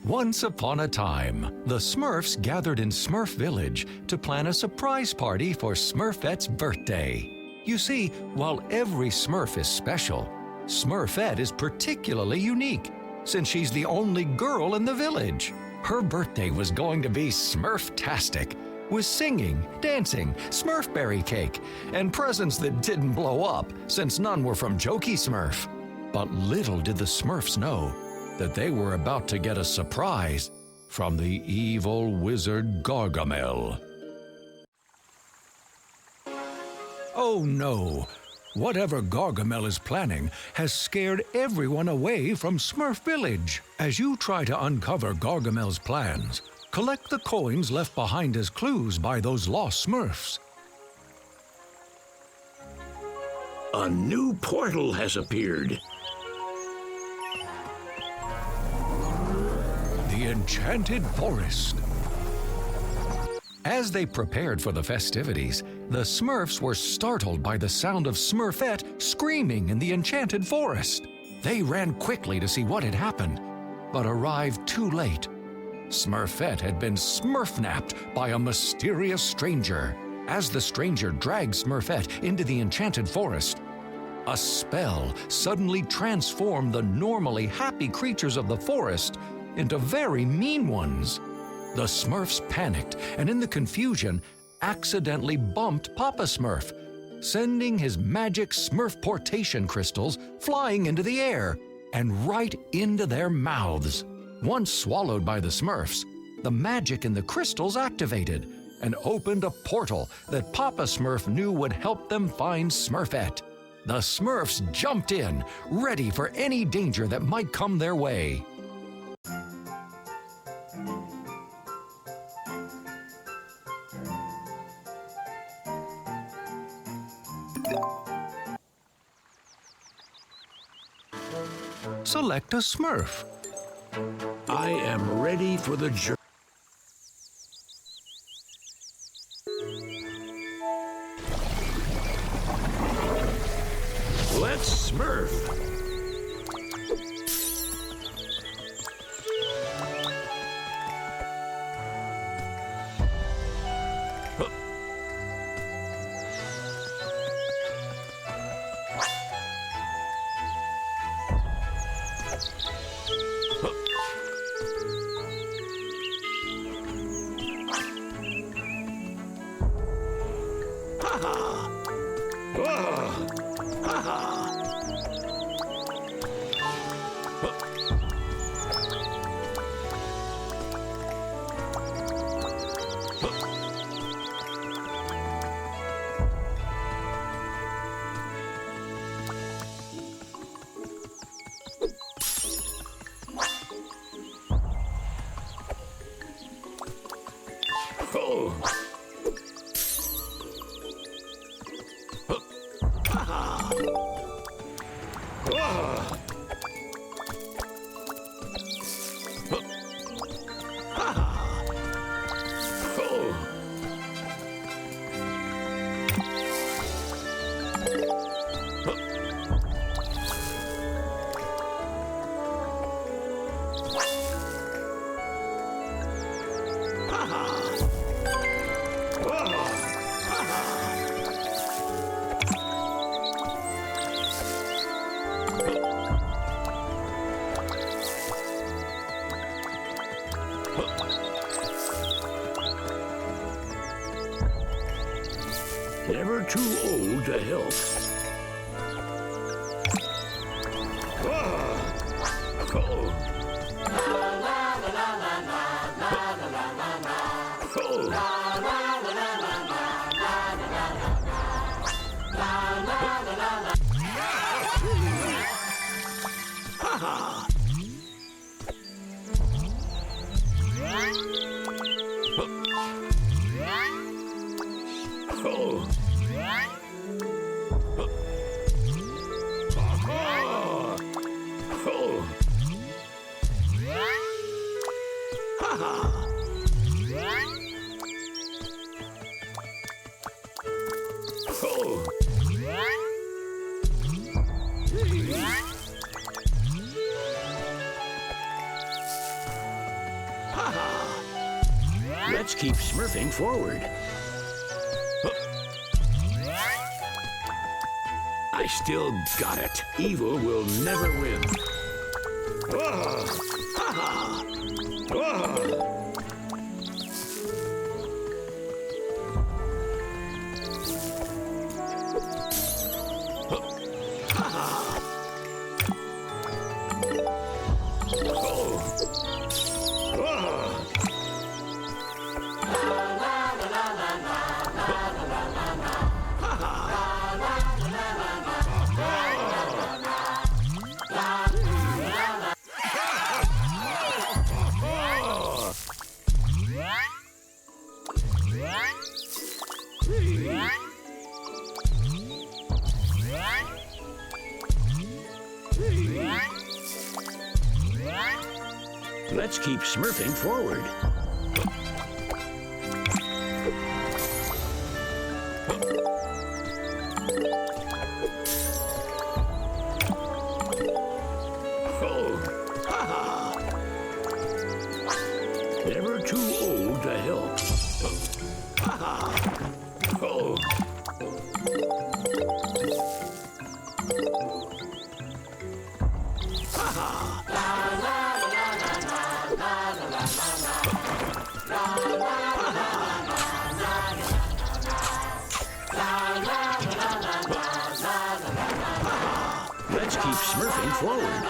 Once upon a time, the Smurfs gathered in Smurf Village to plan a surprise party for Smurfette's birthday. You see, while every Smurf is special, Smurfette is particularly unique, since she's the only girl in the village. Her birthday was going to be Smurftastic, with singing, dancing, Smurfberry cake, and presents that didn't blow up, since none were from Jokey Smurf. But little did the Smurfs know that they were about to get a surprise from the evil wizard Gargamel. Oh no! Whatever Gargamel is planning has scared everyone away from Smurf Village. As you try to uncover Gargamel's plans, collect the coins left behind as clues by those lost Smurfs. A new portal has appeared. The Enchanted Forest. As they prepared for the festivities, the Smurfs were startled by the sound of Smurfette screaming in the Enchanted Forest. They ran quickly to see what had happened, but arrived too late. Smurfette had been smurfnapped by a mysterious stranger. As the stranger dragged Smurfette into the Enchanted Forest, a spell suddenly transformed the normally happy creatures of the forest into very mean ones. The Smurfs panicked and in the confusion accidentally bumped Papa Smurf, sending his magic Smurfportation crystals flying into the air and right into their mouths. Once swallowed by the Smurfs, the magic in the crystals activated and opened a portal that Papa Smurf knew would help them find Smurfette. The Smurfs jumped in, ready for any danger that might come their way. Select a Smurf. I am ready for the journey. Let's Smurf. Never too old to help. Let's keep smurfing forward. I still got it. Evil will never win. Ha-ha! Let's keep smurfing forward. Never too old to help. Let's keep smurfing forward.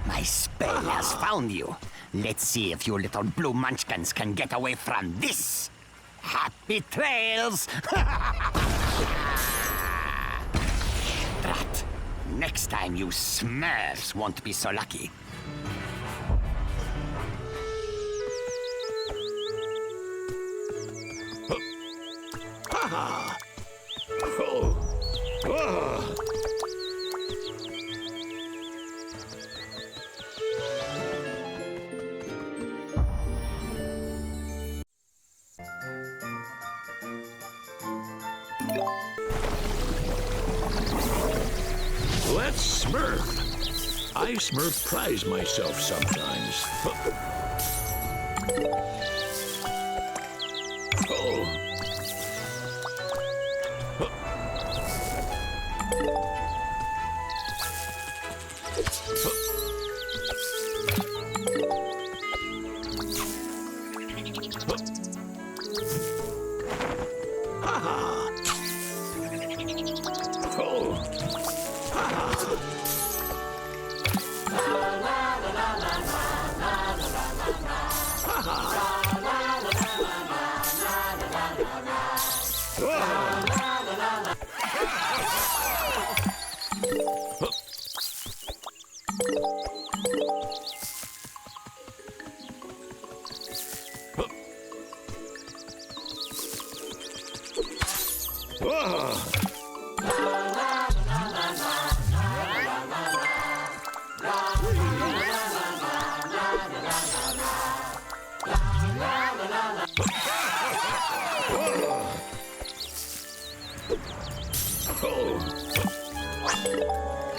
My spell has found you. Let's see if you little blue munchkins can get away from this. Happy trails! Drat. Next time you Smurfs won't be so lucky. Let's smurf. I smurf prize myself sometimes.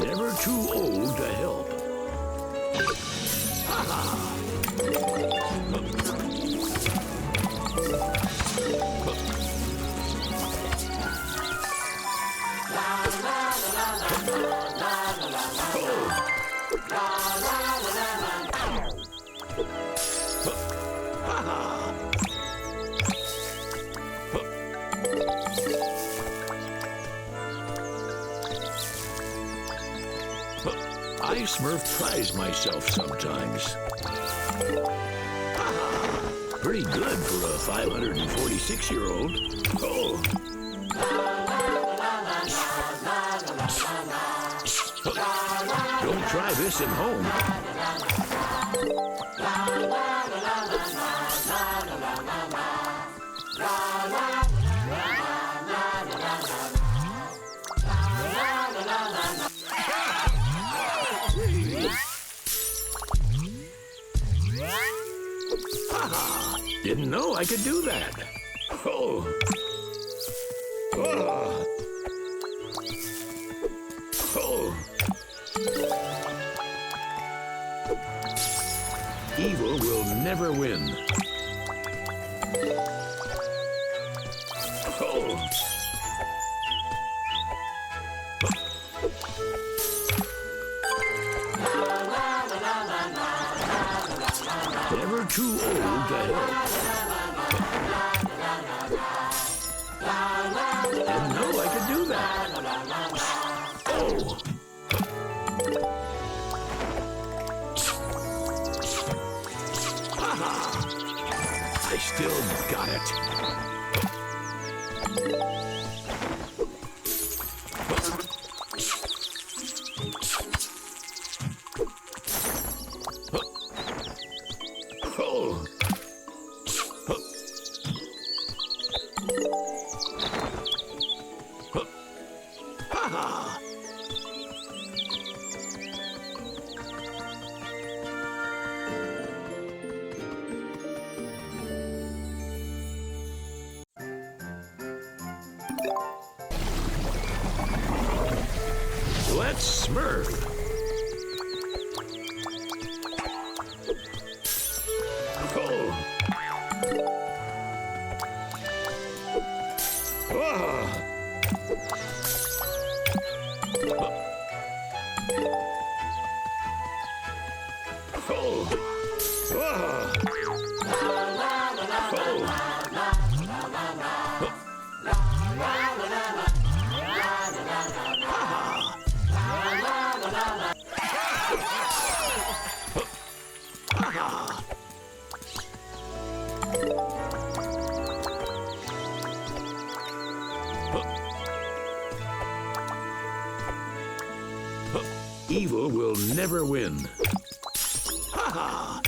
Never too old to help. I Smurf prize myself sometimes. Pretty good for a 546-year-old. Oh. Don't try this at home. Didn't know I could do that. Oh. Oh. Oh. Evil will never win. Oh. Never too old to help. Didn't know I could do that. Oh. Haha. I still got it. Let's Smurf. Oh. Oh. Oh. Evil will never win. Ha ha!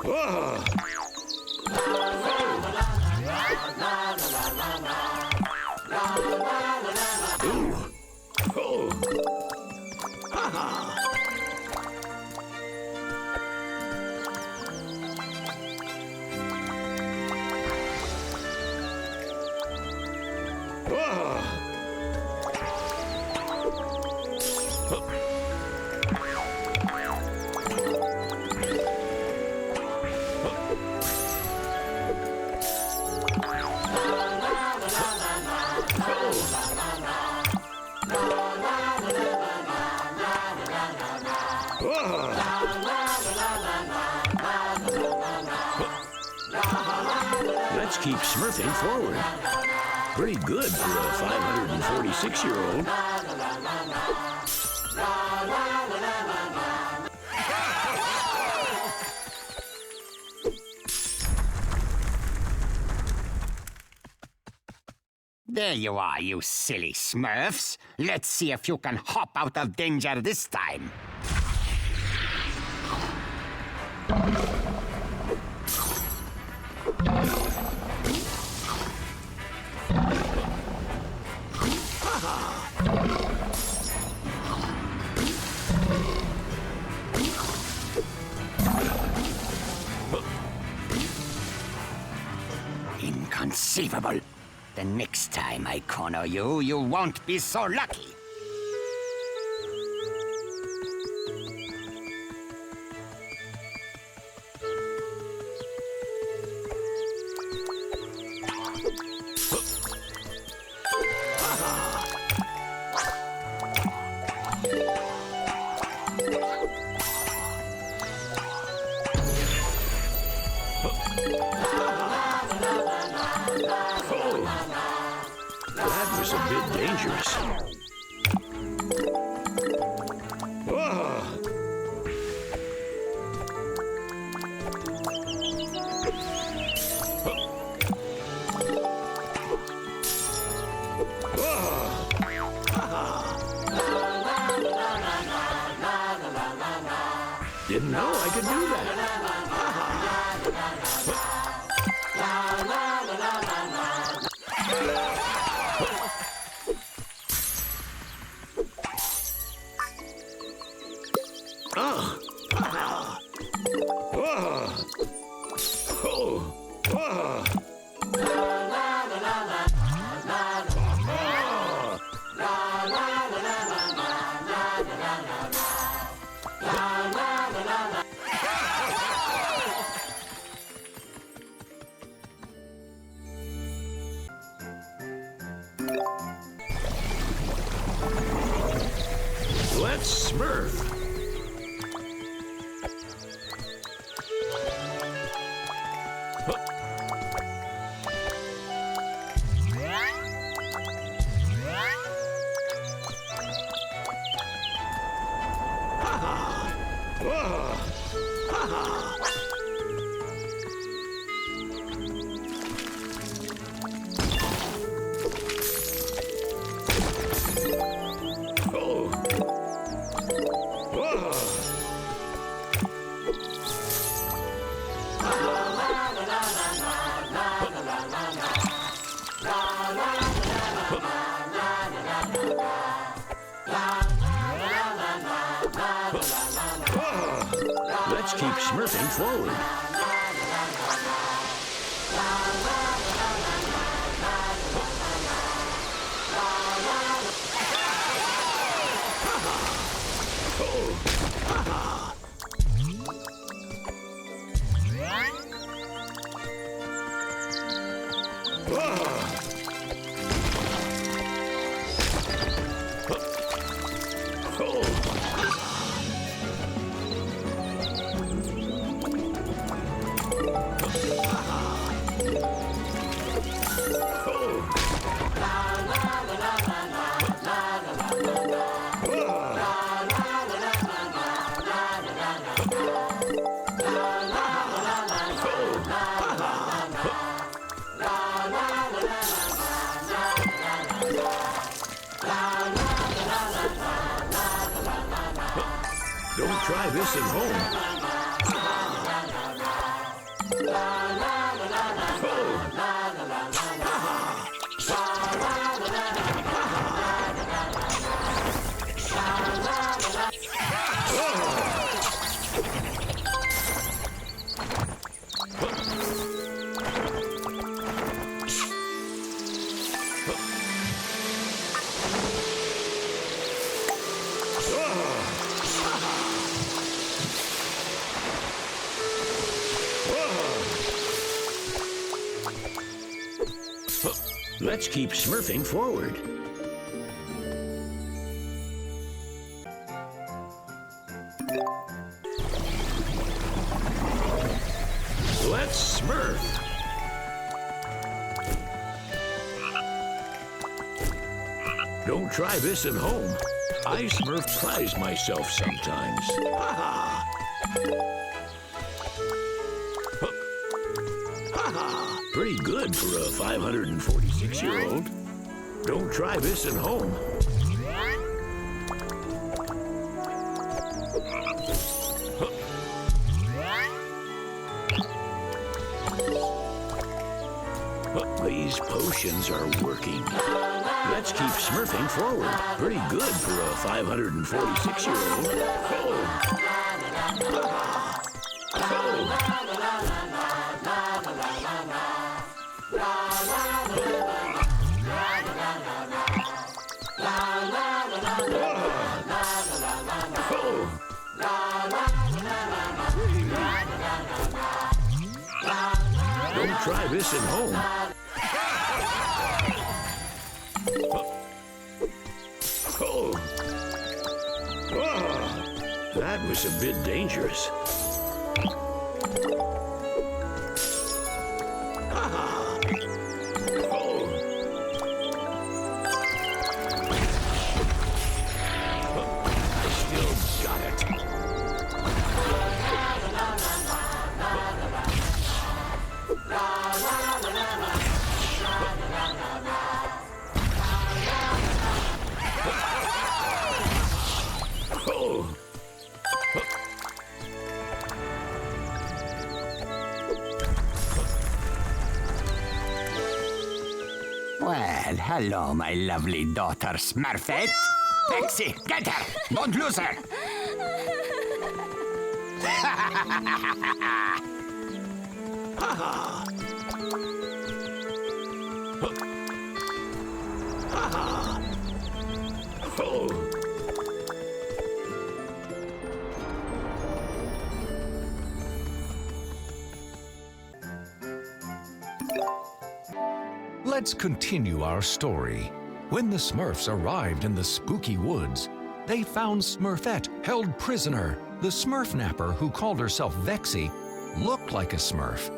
Oh. Ooh. Oh. Ha ha! Let's keep smurfing forward. Pretty good for a 546-year-old. There you are, you silly Smurfs. Let's see if you can hop out of danger this time. Inconceivable. The next time I corner you, you won't be so lucky. That was a bit dangerous. Didn't know I could do that. Let's Smurf. Let's keep smurfing forward. Don't try this at home. Let's keep smurfing forward. Let's smurf. Don't try this at home. I smurf prize myself sometimes. Ha ha! Pretty good for a 546-year-old. Don't try this at home. These potions are working. Let's keep smurfing forward. Pretty good for a 546-year-old. Don't try this at home. That was a bit dangerous. hello, my lovely daughter, Smurfette. Vexy, get her! Don't lose her! Let's continue our story. When the Smurfs arrived in the spooky woods, they found Smurfette held prisoner. The Smurf napper, who called herself Vexy, looked like a Smurf,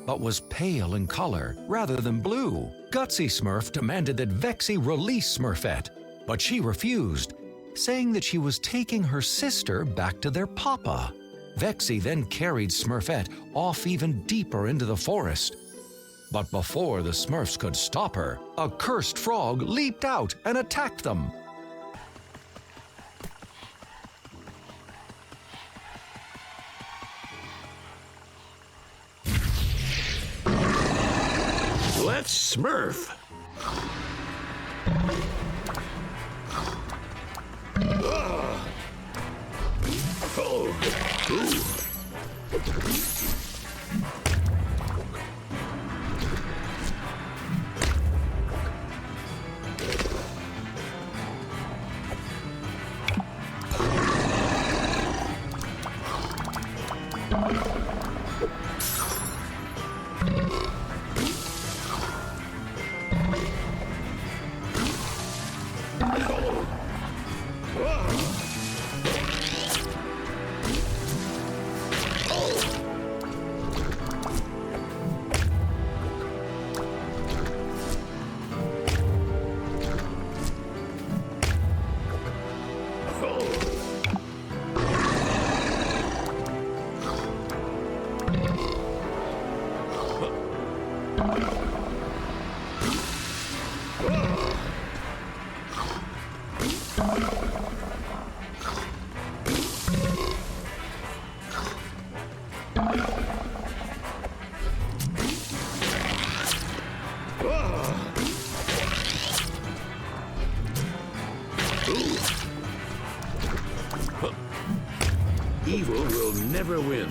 but was pale in color rather than blue. Gutsy Smurf demanded that Vexy release Smurfette, but she refused, saying that she was taking her sister back to their papa. Vexy then carried Smurfette off even deeper into the forest. But before the Smurfs could stop her, a cursed frog leaped out and attacked them. Let's Smurf. Evil will never win.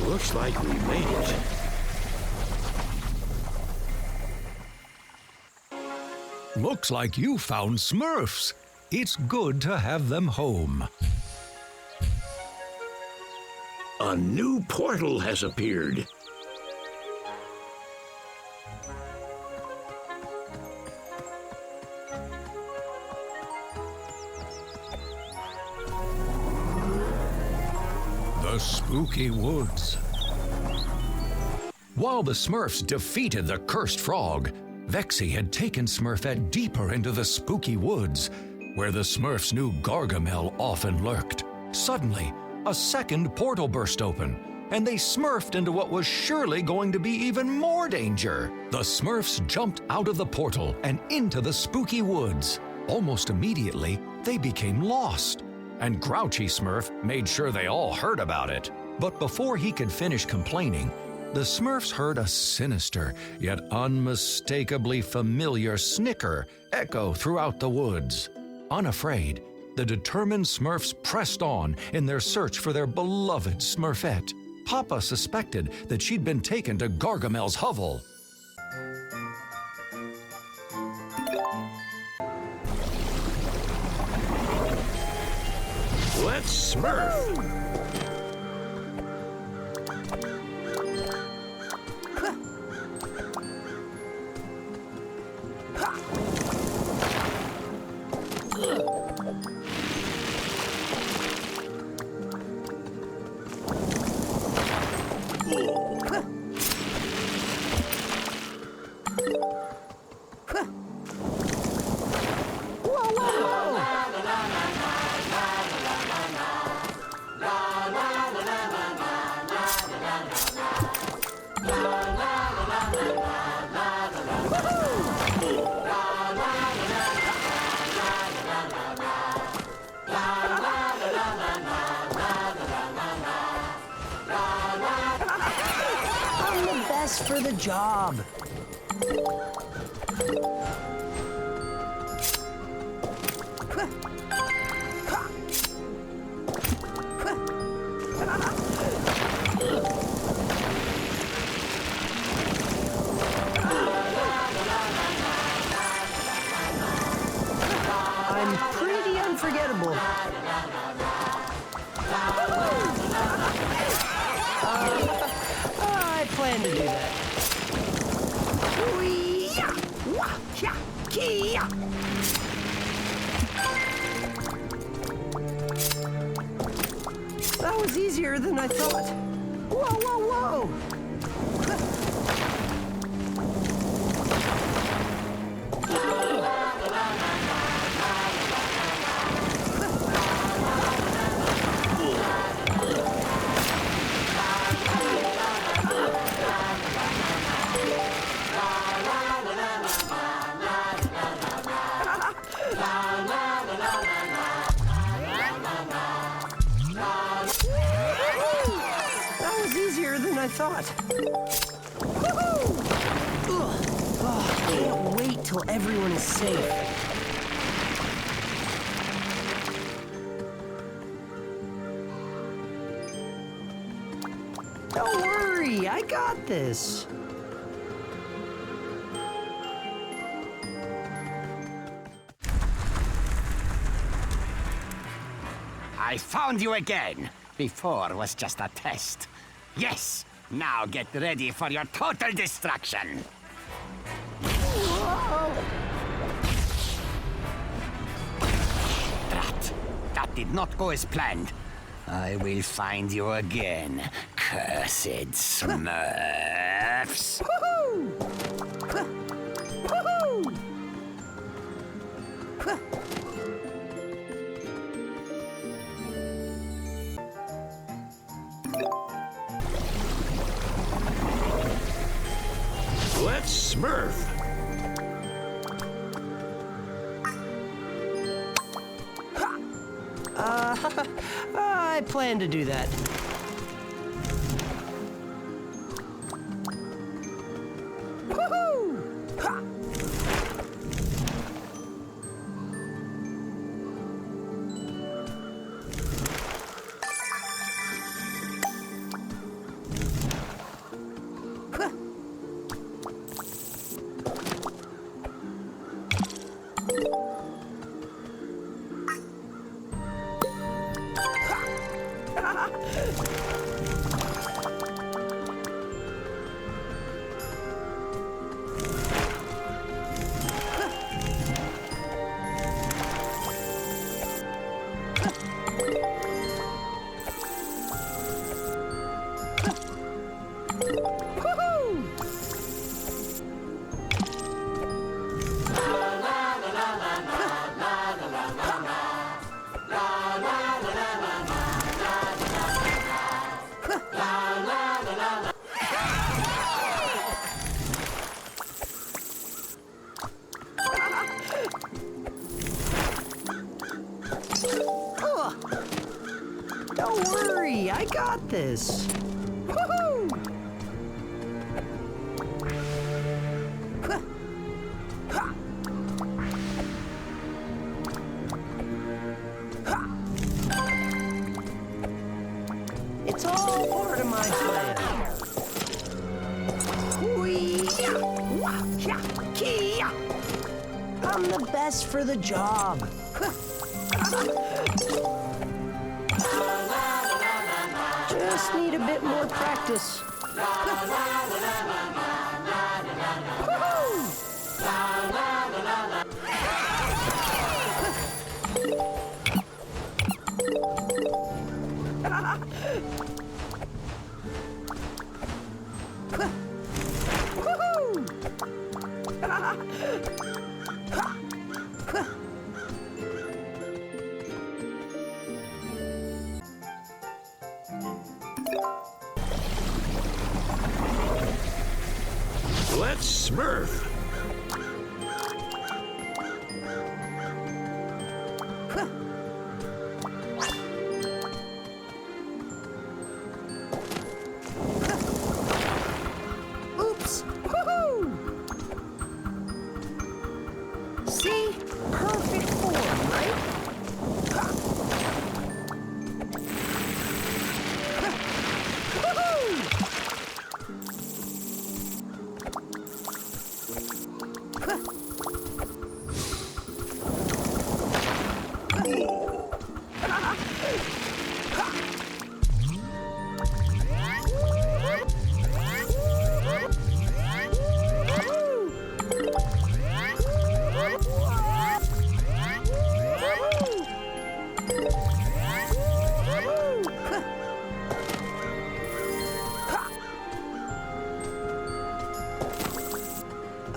Looks like we made it. Looks like you found Smurfs. It's good to have them home. A new portal has appeared. The spooky woods. While the Smurfs defeated the cursed frog, Vexy had taken Smurfette deeper into the spooky woods, where the Smurfs knew Gargamel often lurked. Suddenly, a second portal burst open, and they smurfed into what was surely going to be even more danger. The Smurfs jumped out of the portal and into the spooky woods. Almost immediately, they became lost, and Grouchy Smurf made sure they all heard about it. But before he could finish complaining, the Smurfs heard a sinister yet unmistakably familiar snicker echo throughout the woods. Unafraid, the determined Smurfs pressed on in their search for their beloved Smurfette. Papa suspected that she'd been taken to Gargamel's hovel. Let's Smurf. best for the job. I'm pretty unforgettable. I plan to do that. That was easier than I thought. Whoa, whoa, whoa! I thought. Oh, can't wait till everyone is safe. Don't worry, I got this. I found you again. Before was just a test. Yes! Now get ready for your total destruction! Drat! That did not go as planned. I will find you again, cursed Smurfs! Let's Smurf. I plan to do that. Don't worry, I got this. Woohoo! It's all part of my plan. I'm the best for the job. Just need a bit more practice. Let's Smurf.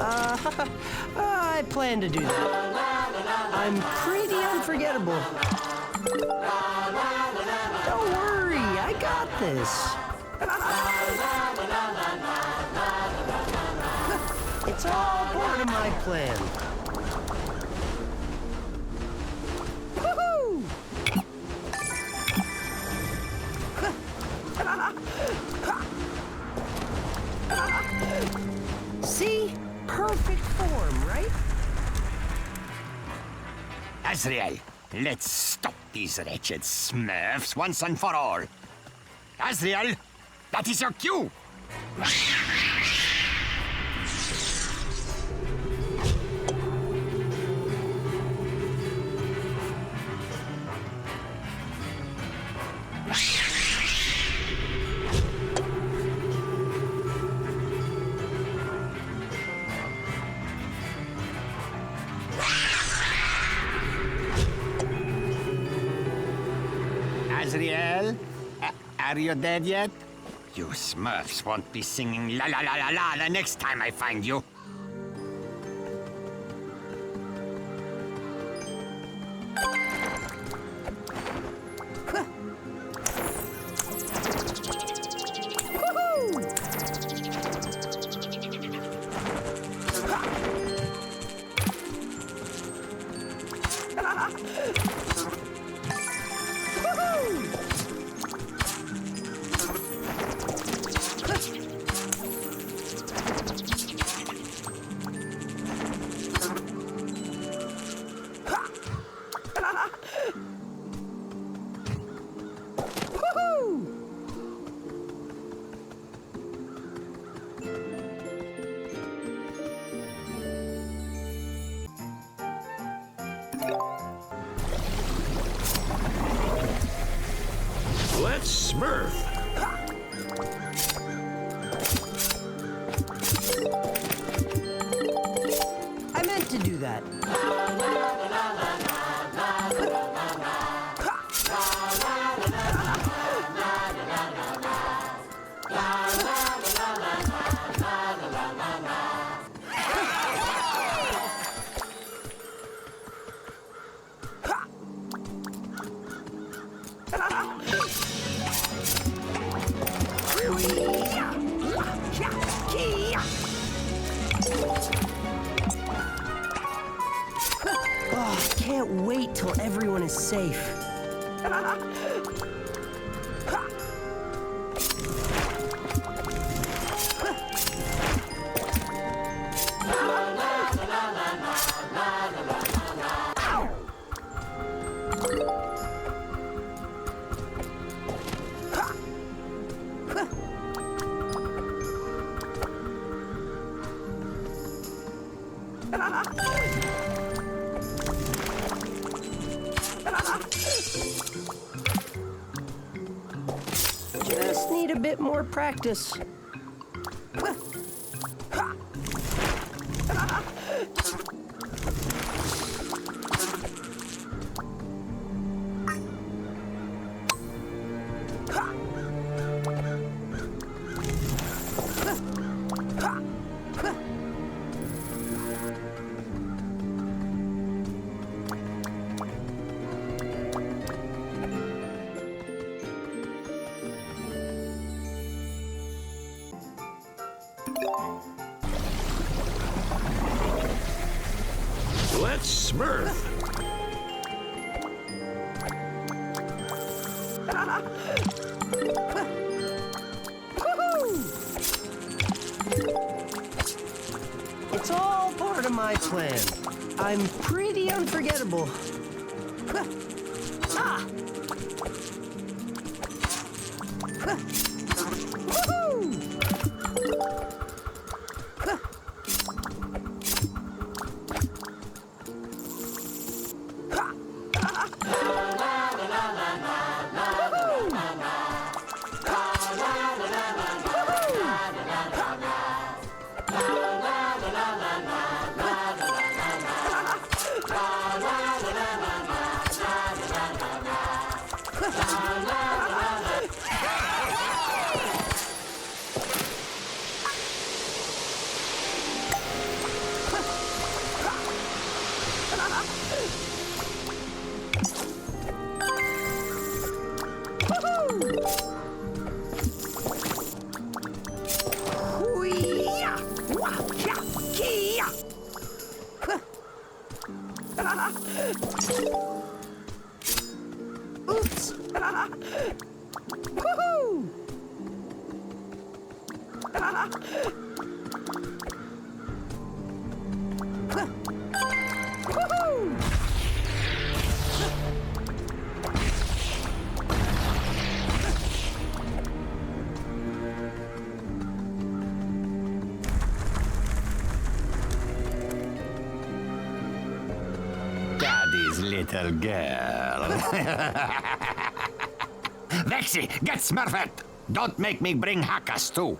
I plan to do that. I'm pretty unforgettable. Don't worry, I got this. It's all part of my plan. Woohoo! See? Perfect form, right? Azrael, let's stop these wretched Smurfs once and for all. Azrael, that is your cue. Azrael, are you dead yet? You Smurfs won't be singing la la la la la the next time I find you. Let's Smurf. I meant to do that. Oh, can't wait till everyone is safe. Just need a bit more practice. Let's Smurf. It's all part of my plan. I'm pretty unforgettable. Ah! Woohoo! Daddy's little girl. Vexy, get Smurfette! Don't make me bring Hakkas too.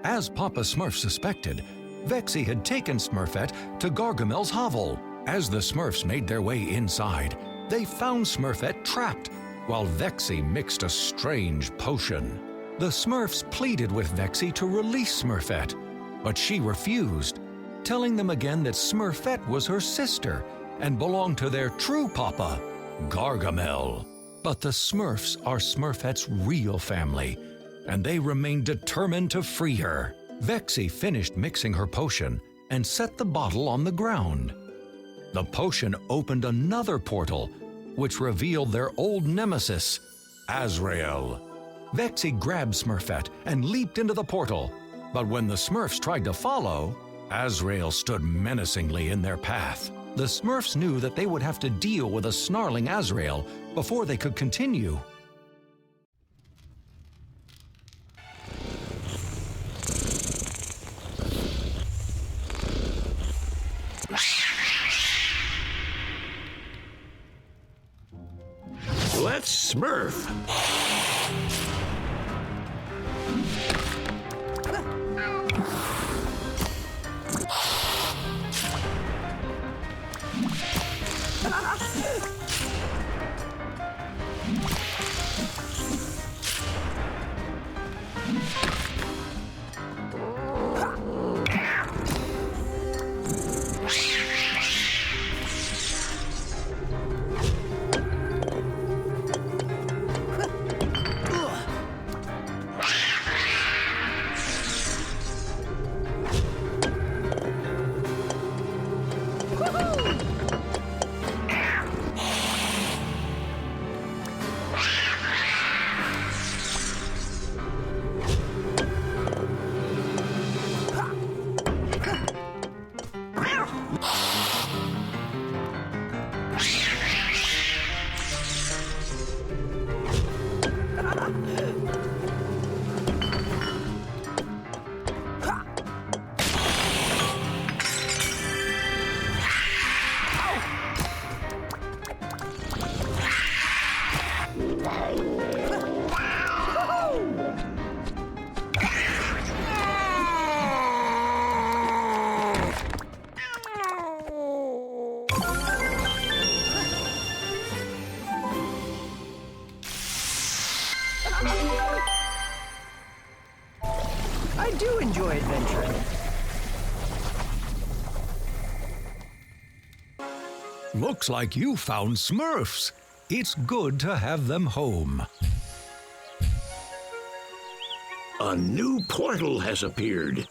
As Papa Smurf suspected, Vexy had taken Smurfette to Gargamel's hovel. As the Smurfs made their way inside, they found Smurfette trapped, while Vexy mixed a strange potion. The Smurfs pleaded with Vexy to release Smurfette, but she refused, telling them again that Smurfette was her sister and belonged to their true papa, Gargamel. But the Smurfs are Smurfette's real family, and they remain determined to free her. Vexy finished mixing her potion and set the bottle on the ground. The potion opened another portal, which revealed their old nemesis, Azrael. Vexy grabbed Smurfette and leaped into the portal, but when the Smurfs tried to follow, Azrael stood menacingly in their path. The Smurfs knew that they would have to deal with a snarling Azrael before they could continue. Let's Smurf. I do enjoy adventuring. Looks like you found Smurfs. It's good to have them home. A new portal has appeared.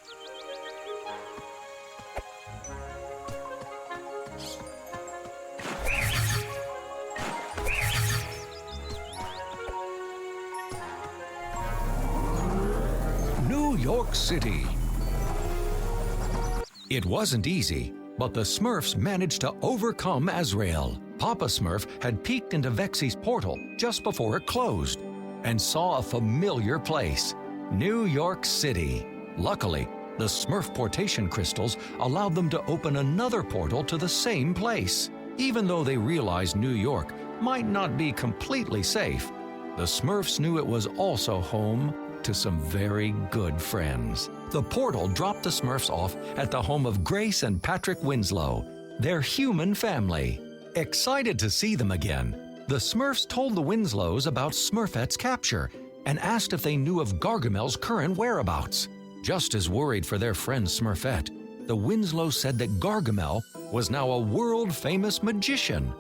New York City. It wasn't easy, but the Smurfs managed to overcome Azrael. Papa Smurf had peeked into Vexy's portal just before it closed and saw a familiar place, New York City. Luckily, the Smurf portation crystals allowed them to open another portal to the same place. Even though they realized New York might not be completely safe, the Smurfs knew it was also home to some very good friends. The portal dropped the Smurfs off at the home of Grace and Patrick Winslow, their human family. Excited to see them again, the Smurfs told the Winslows about Smurfette's capture and asked if they knew of Gargamel's current whereabouts. Just as worried for their friend Smurfette, the Winslows said that Gargamel was now a world-famous magician.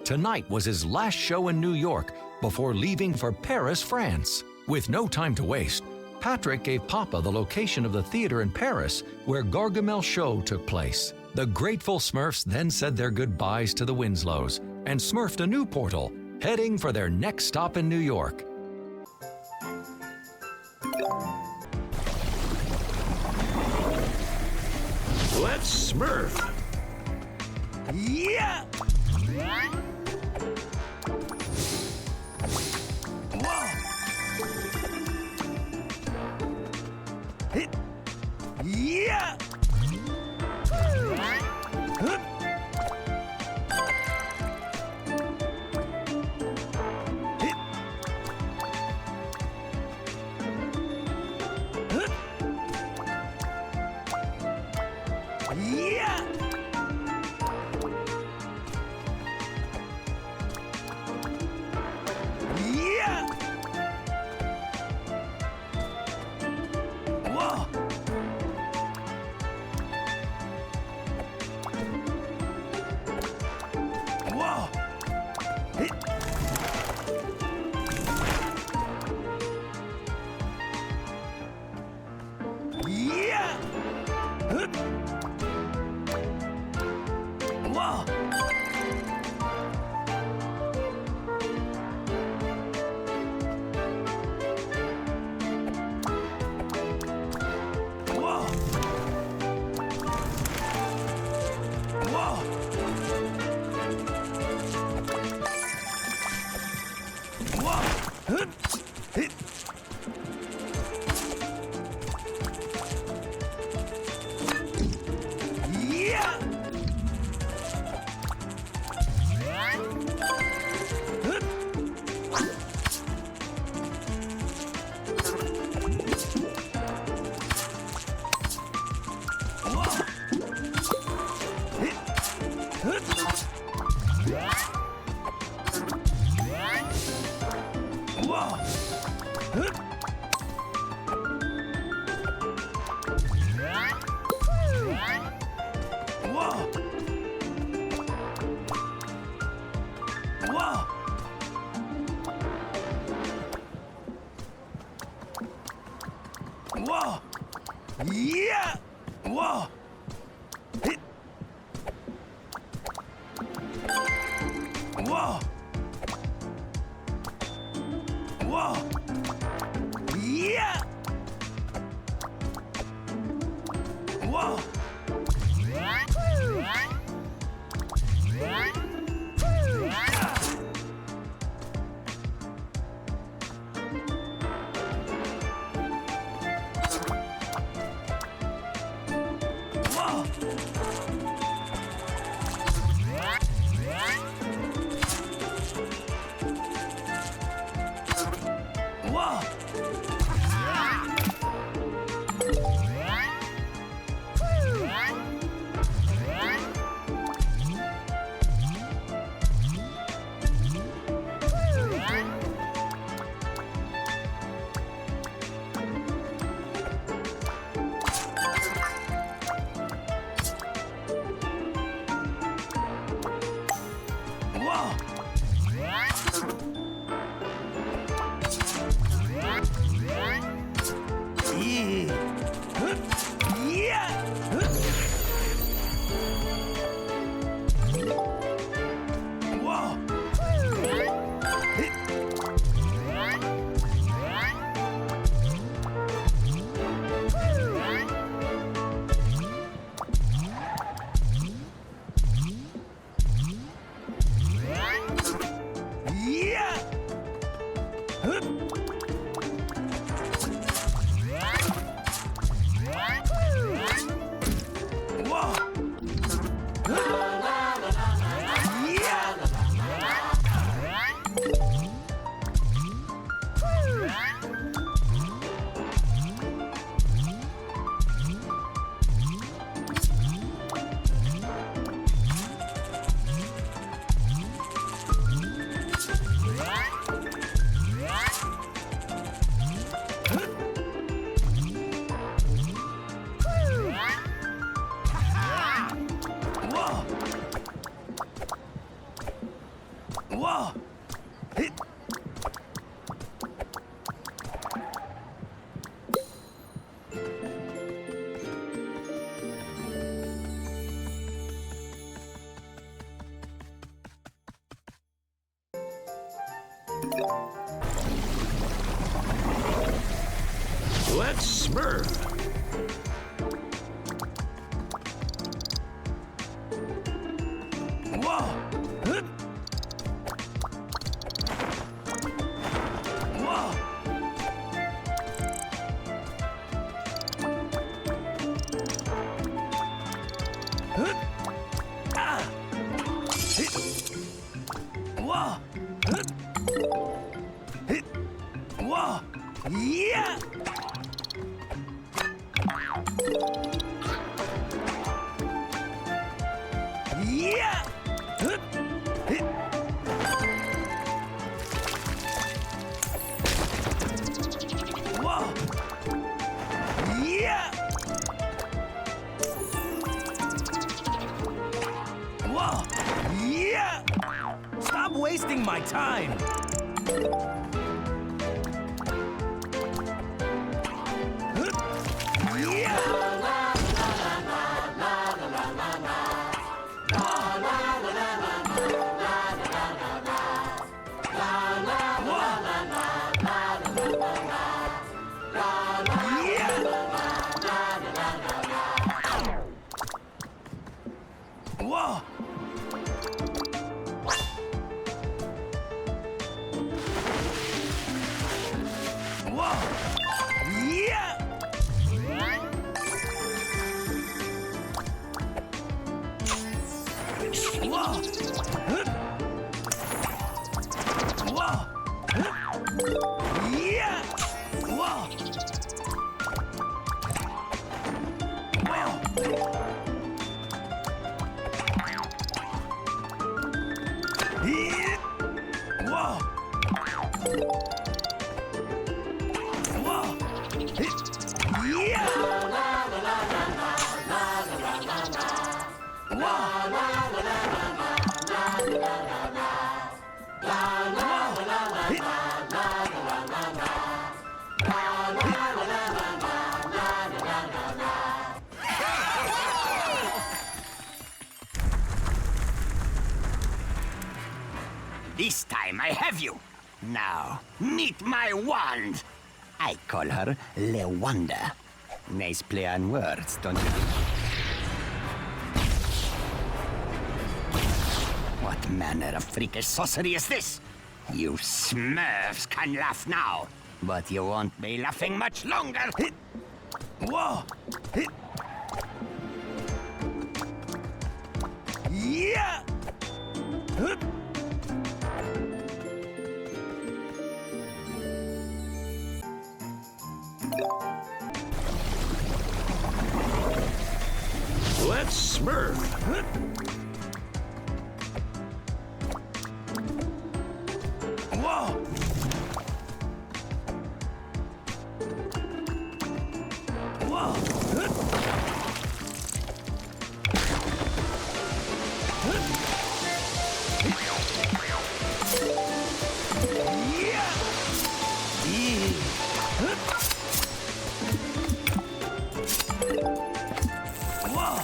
Tonight was his last show in New York before leaving for Paris, France. With no time to waste, Patrick gave Papa the location of the theater in Paris where Gargamel's show took place. The grateful Smurfs then said their goodbyes to the Winslows and smurfed a new portal, heading for their next stop in New York. Let's Smurf. Yeah! Whoa! Hit! Yeah! Hup! Hit! Hup! Yeah! Yeah! Whoa! Whoa! Hit! Yeah! Hup! Whoa! Whoa! Whoa! Whoa! Hup! Hit! Yeah! Hup! Whoa! Hit! Hup! Whoa! Hup! Whoa! Whoa! Whoa! Yeah! Whoa! Hit! Whoa! Whoa! Yeah! Whoa! Whoa! Whoa! Whoa! Yeah! Hup! Yeah! Hup! Whoa! Hit! Yeah! Hup! Whoa! Yeah! Whoa! Whoa! Hit! Let's Smurf. Whoa! Hup. Whoa! Hup. Ah! Hit. Whoa! Hup. Hit. Whoa! Yeah! Yeah! Hup. Hit. Whoa! Yeah! Whoa! Yeah! Stop wasting my time! Hup. Yeah! Whoa! Whoa! Yeah! Whoa! Hup. Whoa! Hup. Yeah! Whoa! Whoa! Yeah! Whoa! Whoa! Hit. Yeah! Whoa! Hit. This time I have you. Now, meet my wand. I call her Lewanda. Nice play on words, don't you think? What manner of freakish sorcery is this? You Smurfs can laugh now, but you won't be laughing much longer. Hit. Whoa! Hit. Yeah! Hup. Let's Smurf. Hup. Whoa! Whoa! Hup. Hup. Yeah! Yeah! Hup. Whoa!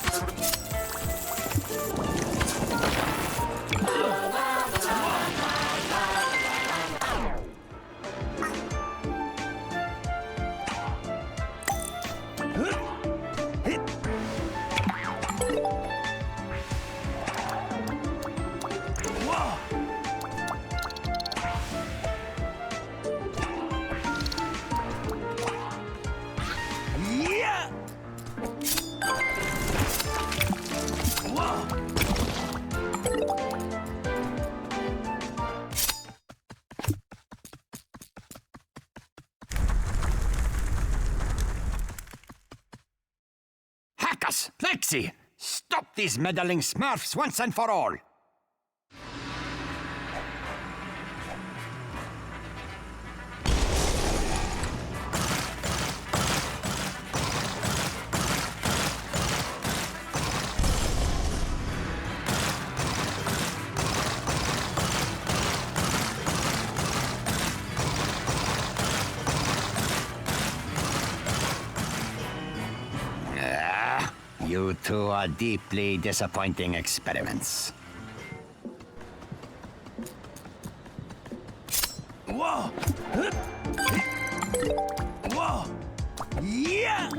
Hackers! Lexi! Stop these meddling Smurfs once and for all! You two are deeply disappointing experiments. Whoa! Whoa! Yeah!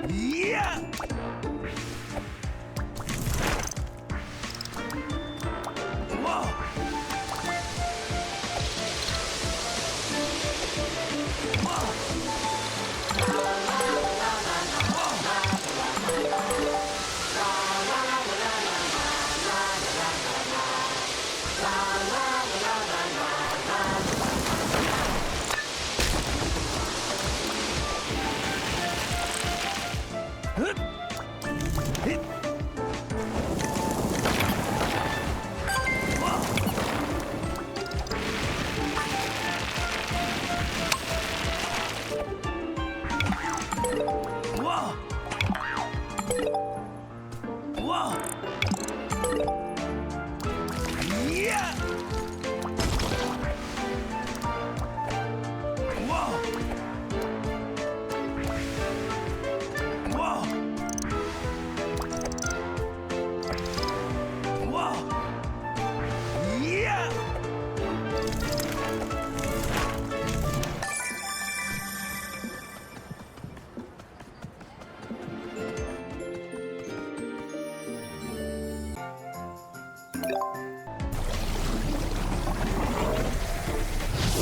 Yeah! Whoa!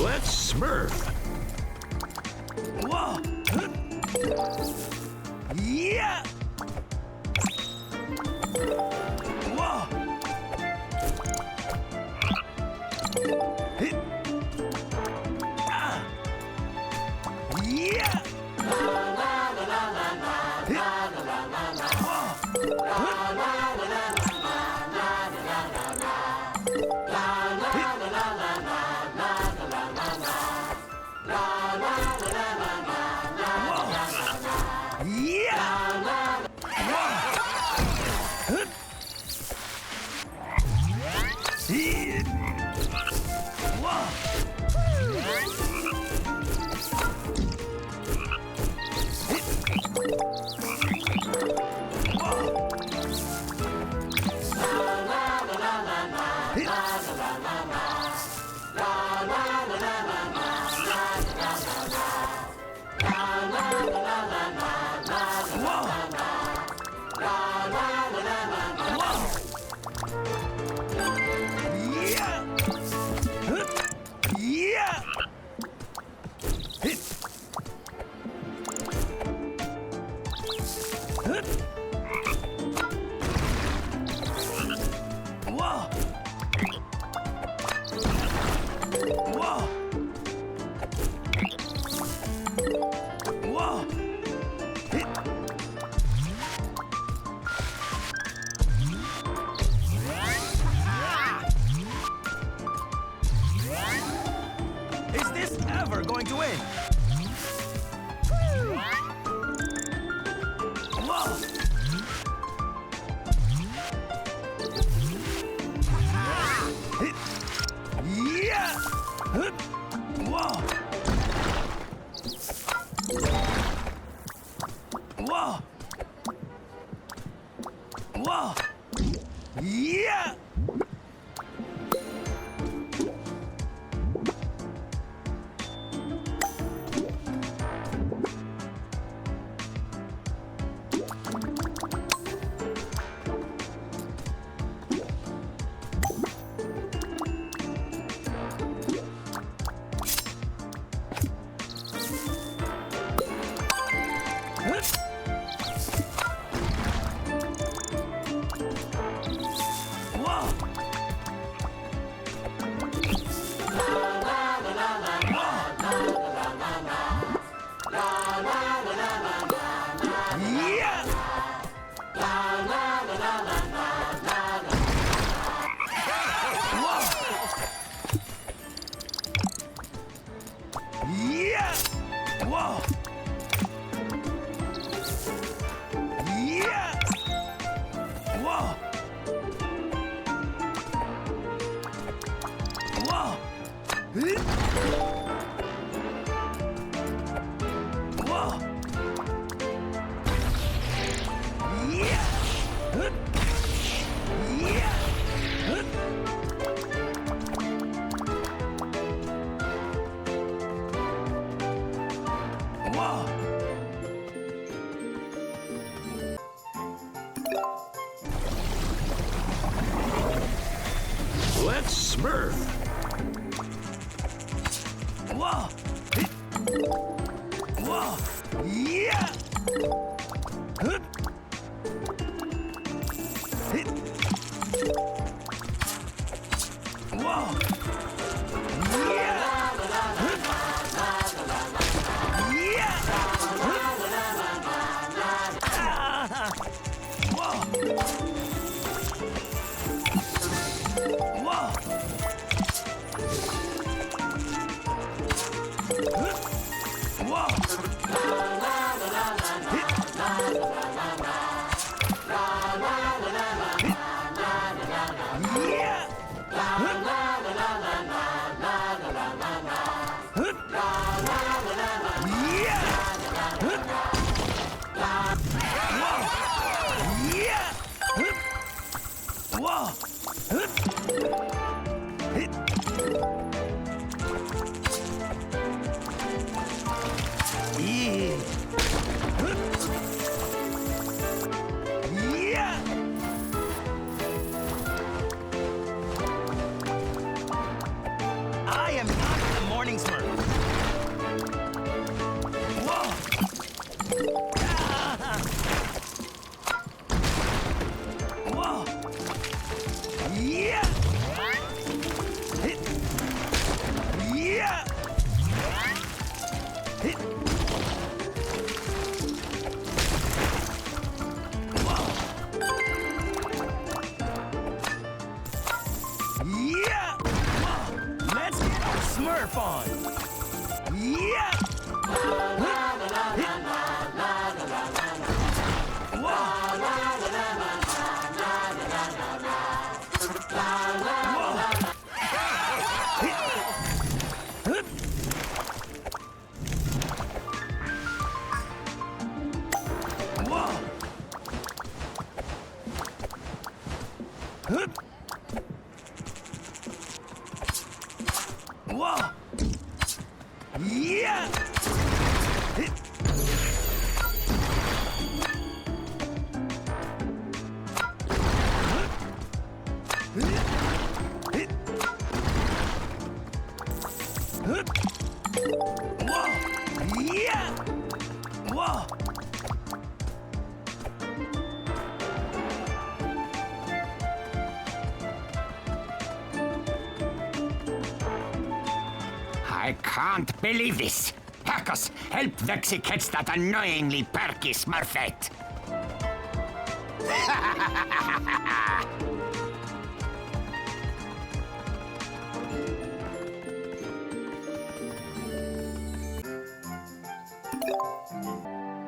Let's Smurf. Whoa! Yeah! Whoa! Ah! Yeah! Is this ever going to end? Whoa! Yeah! Whoa! Whoa! Whoa! Yeah! Whoa! Yeah! Whoa! Whoa! Whoa! Let's Smurf. Whoa! Whoa! Yeah! Whoa! I am not the morning Smurf. Whoa! Whoa! Yeah! Yeah! Yeah! Let's get our Smurf on! Yeah! Whoa! Yeah! Whoa! Yeah! Whoa! I can't believe this. Hackers, help Vexy catch that annoyingly perky Smurfette.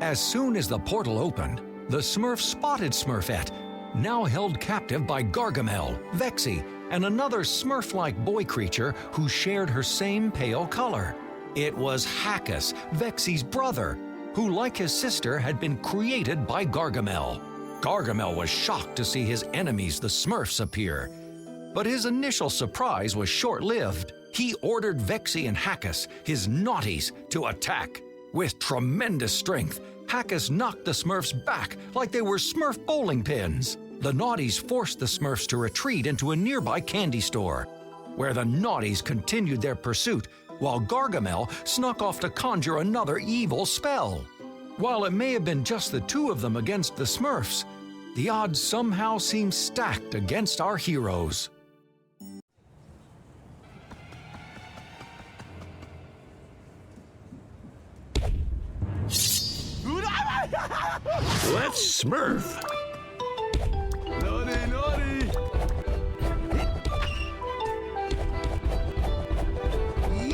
As soon as the portal opened, the Smurfs spotted Smurfette, now held captive by Gargamel, Vexy, and another Smurf-like boy creature who shared her same pale color. It was Hackus, Vexy's brother, who, like his sister, had been created by Gargamel. Gargamel was shocked to see his enemies, the Smurfs, appear. But his initial surprise was short-lived. He ordered Vexy and Hackus, his naughties, to attack. With tremendous strength, Hackus knocked the Smurfs back like they were Smurf bowling pins. The naughties forced the Smurfs to retreat into a nearby candy store, where the naughties continued their pursuit while Gargamel snuck off to conjure another evil spell. While it may have been just the two of them against the Smurfs, the odds somehow seem stacked against our heroes. Let's Smurf. Naughty, naughty!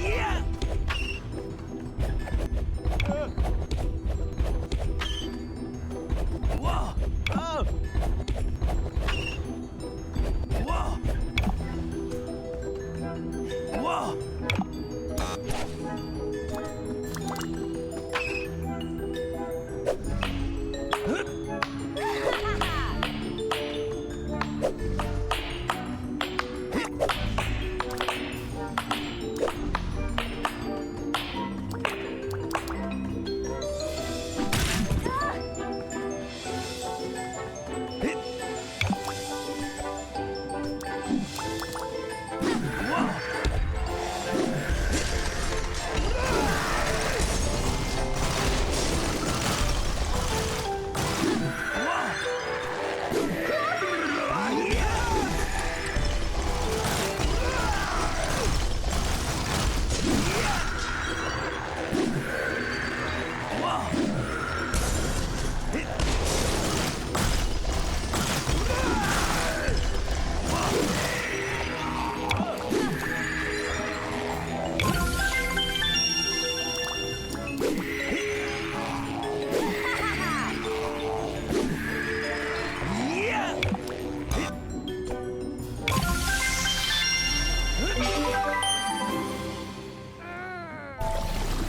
Yeah! Whoa! Oh! Whoa! Whoa!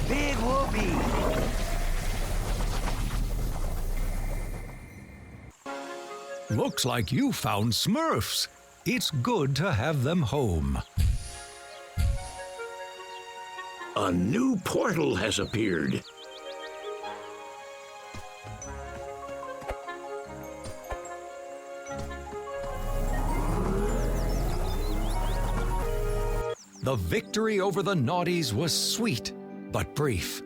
Big whoopee. Looks like you found Smurfs. It's good to have them home. A new portal has appeared. The victory over the Naughties was sweet, but brief.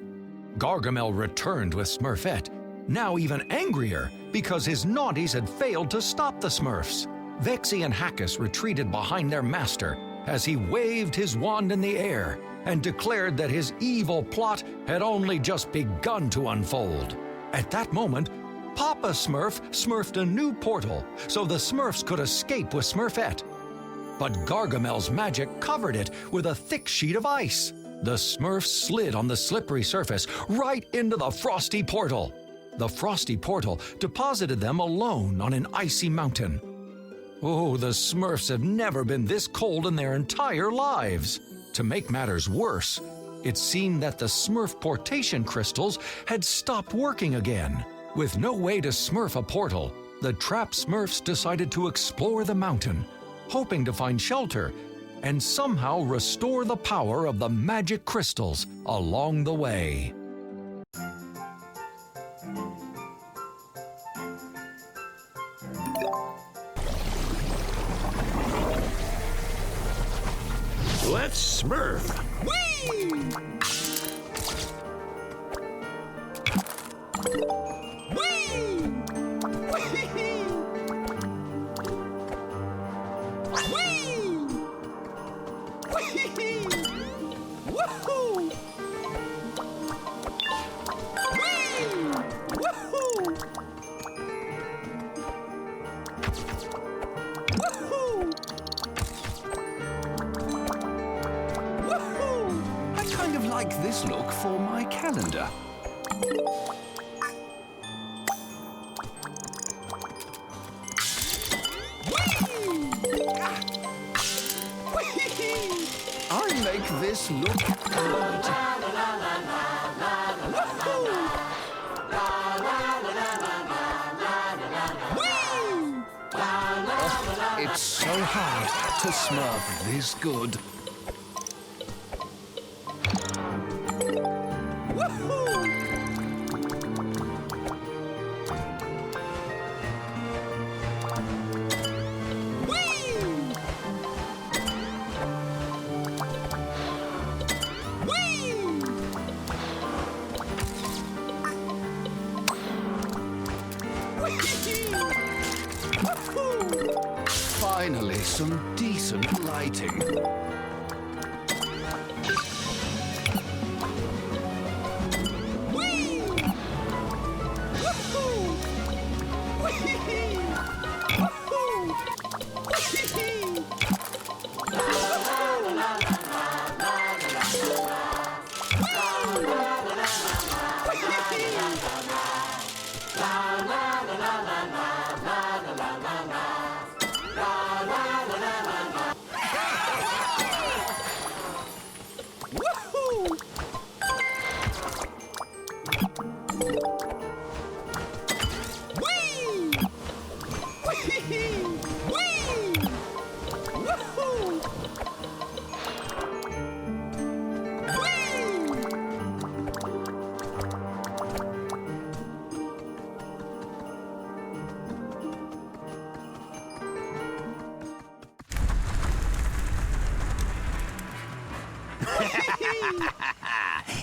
Gargamel returned with Smurfette, now even angrier because his Naughties had failed to stop the Smurfs. Vexy and Hackus retreated behind their master as he waved his wand in the air and declared that his evil plot had only just begun to unfold. At that moment, Papa Smurf smurfed a new portal so the Smurfs could escape with Smurfette. But Gargamel's magic covered it with a thick sheet of ice. The Smurfs slid on the slippery surface right into the frosty portal. The frosty portal deposited them alone on an icy mountain. Oh, the Smurfs have never been this cold in their entire lives. To make matters worse, it seemed that the Smurf portation crystals had stopped working again. With no way to smurf a portal, the trapped Smurfs decided to explore the mountain, hoping to find shelter and somehow restore the power of the magic crystals along the way. Let's Smurf. Whee! Whee! Whee! Whee! Woohoo! Whee! Woohoo! Woohoo! Woohoo! I kind of like this look for my calendar. I make this look good. Oh, it's so hard to smurf this good. Finally, some decent lighting.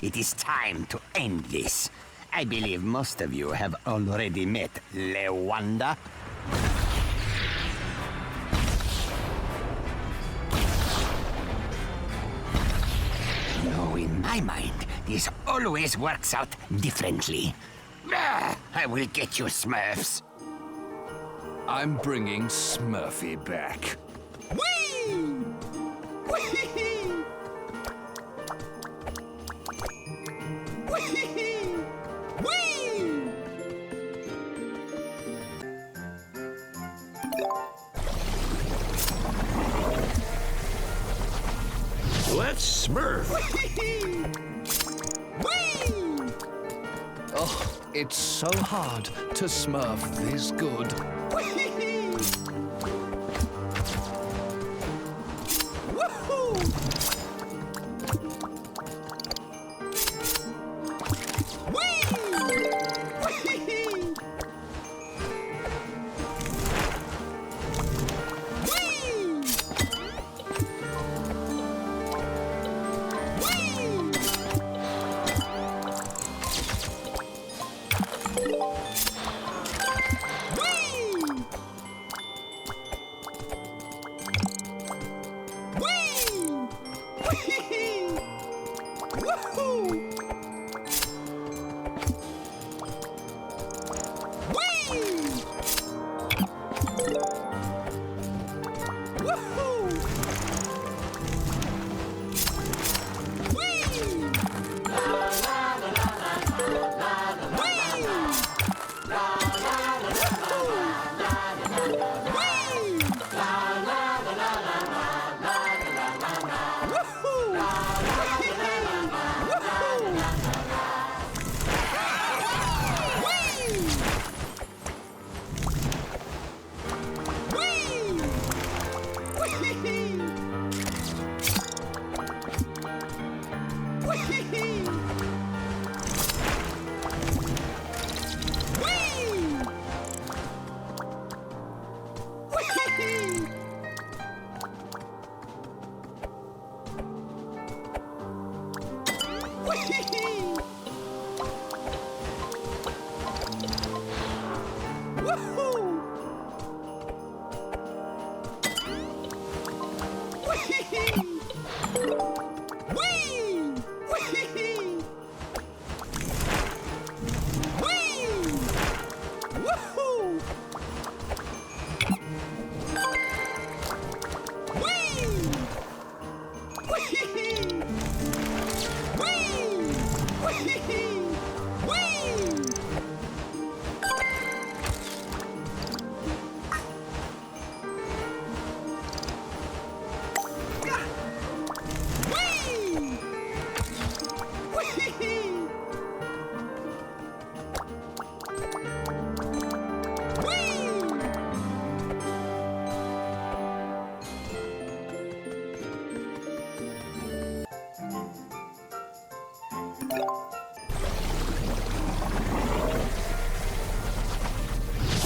It is time to end this. I believe most of you have already met Lewanda. No, in my mind, this always works out differently. I will get you, Smurfs. I'm bringing Smurfy back. Whee! Whee! Let's Smurf. Oh, it's so hard to Smurf this good.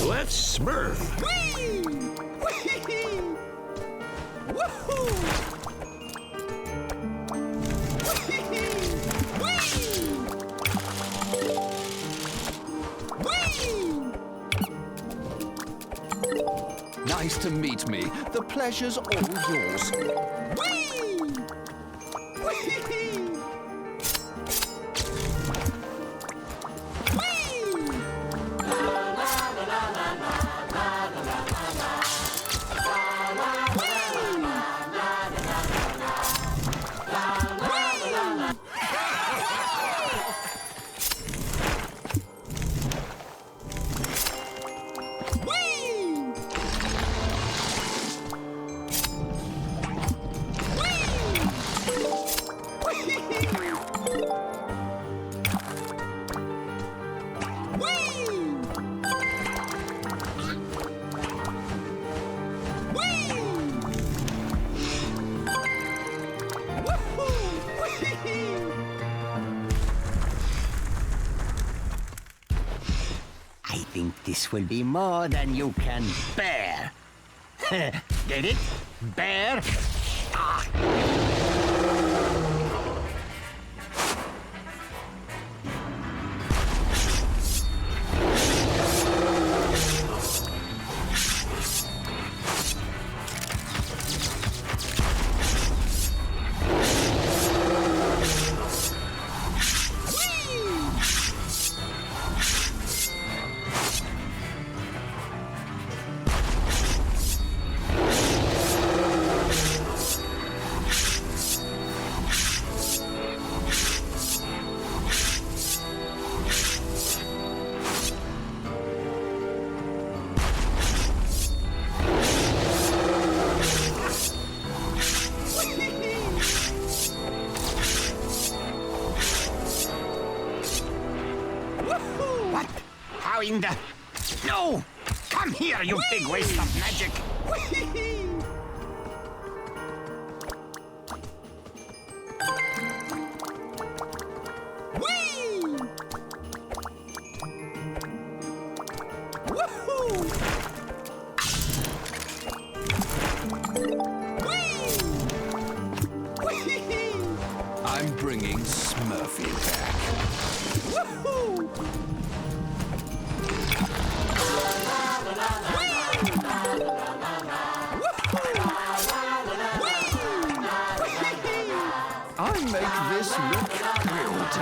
Let's Smurf. Nice to meet me. The pleasure's all yours. I think this will be more than you can bear. Get it? Bear? in the... No! Come here, you big waste of magic! I'm bringing Smurfy back. I make this look good.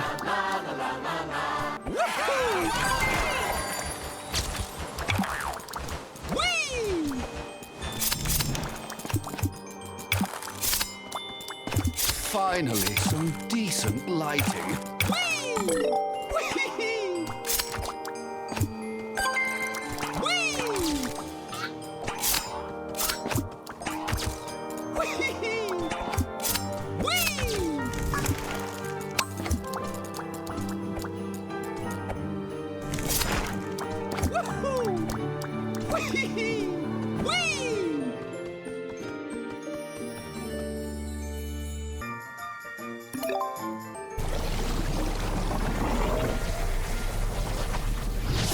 Finally, some decent lighting.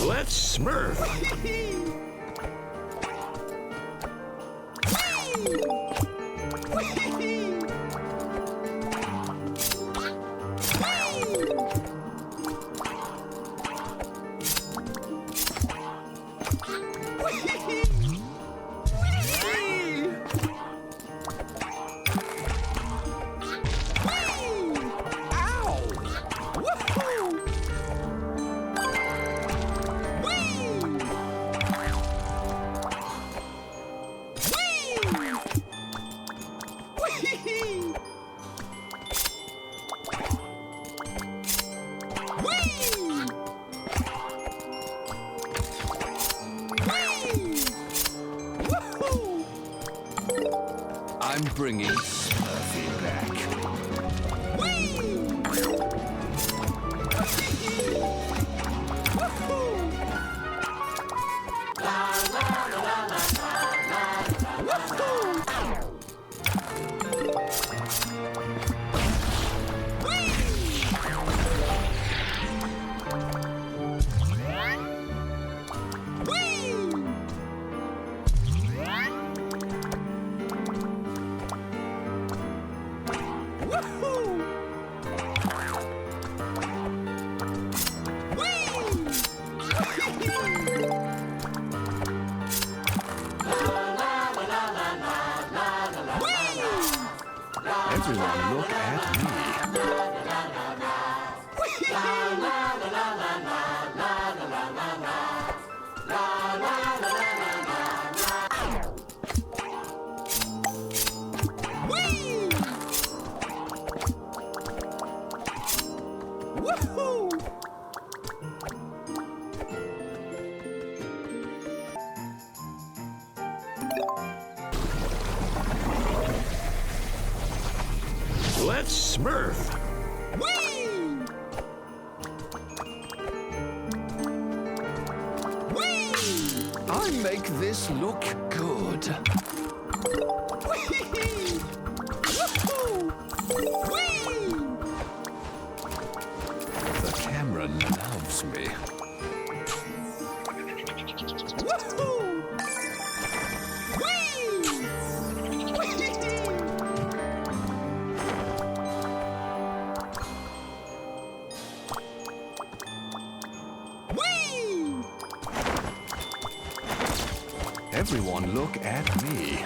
Let's Smurf. I'm bringing Smurfy back. Everyone look at me. Let's Smurf. I make this look good. The camera loves me. Everyone look at me.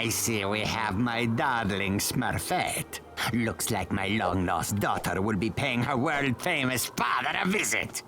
I see we have my darling Smurfette. Looks like my long-lost daughter will be paying her world-famous father a visit.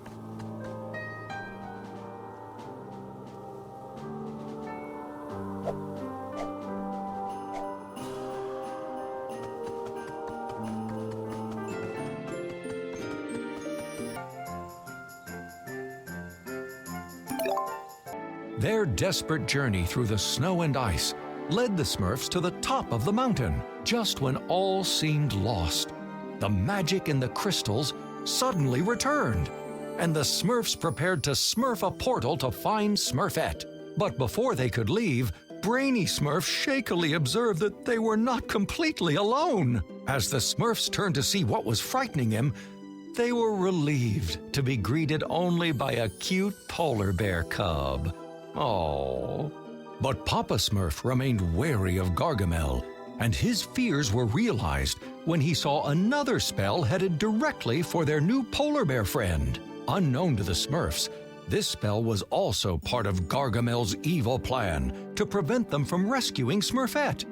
Their desperate journey through the snow and ice led the Smurfs to the top of the mountain. Just when all seemed lost, the magic in the crystals suddenly returned, and the Smurfs prepared to smurf a portal to find Smurfette. But before they could leave, Brainy Smurf shakily observed that they were not completely alone. As the Smurfs turned to see what was frightening him, they were relieved to be greeted only by a cute polar bear cub. Oh. But Papa Smurf remained wary of Gargamel, and his fears were realized when he saw another spell headed directly for their new polar bear friend. Unknown to the Smurfs, this spell was also part of Gargamel's evil plan to prevent them from rescuing Smurfette.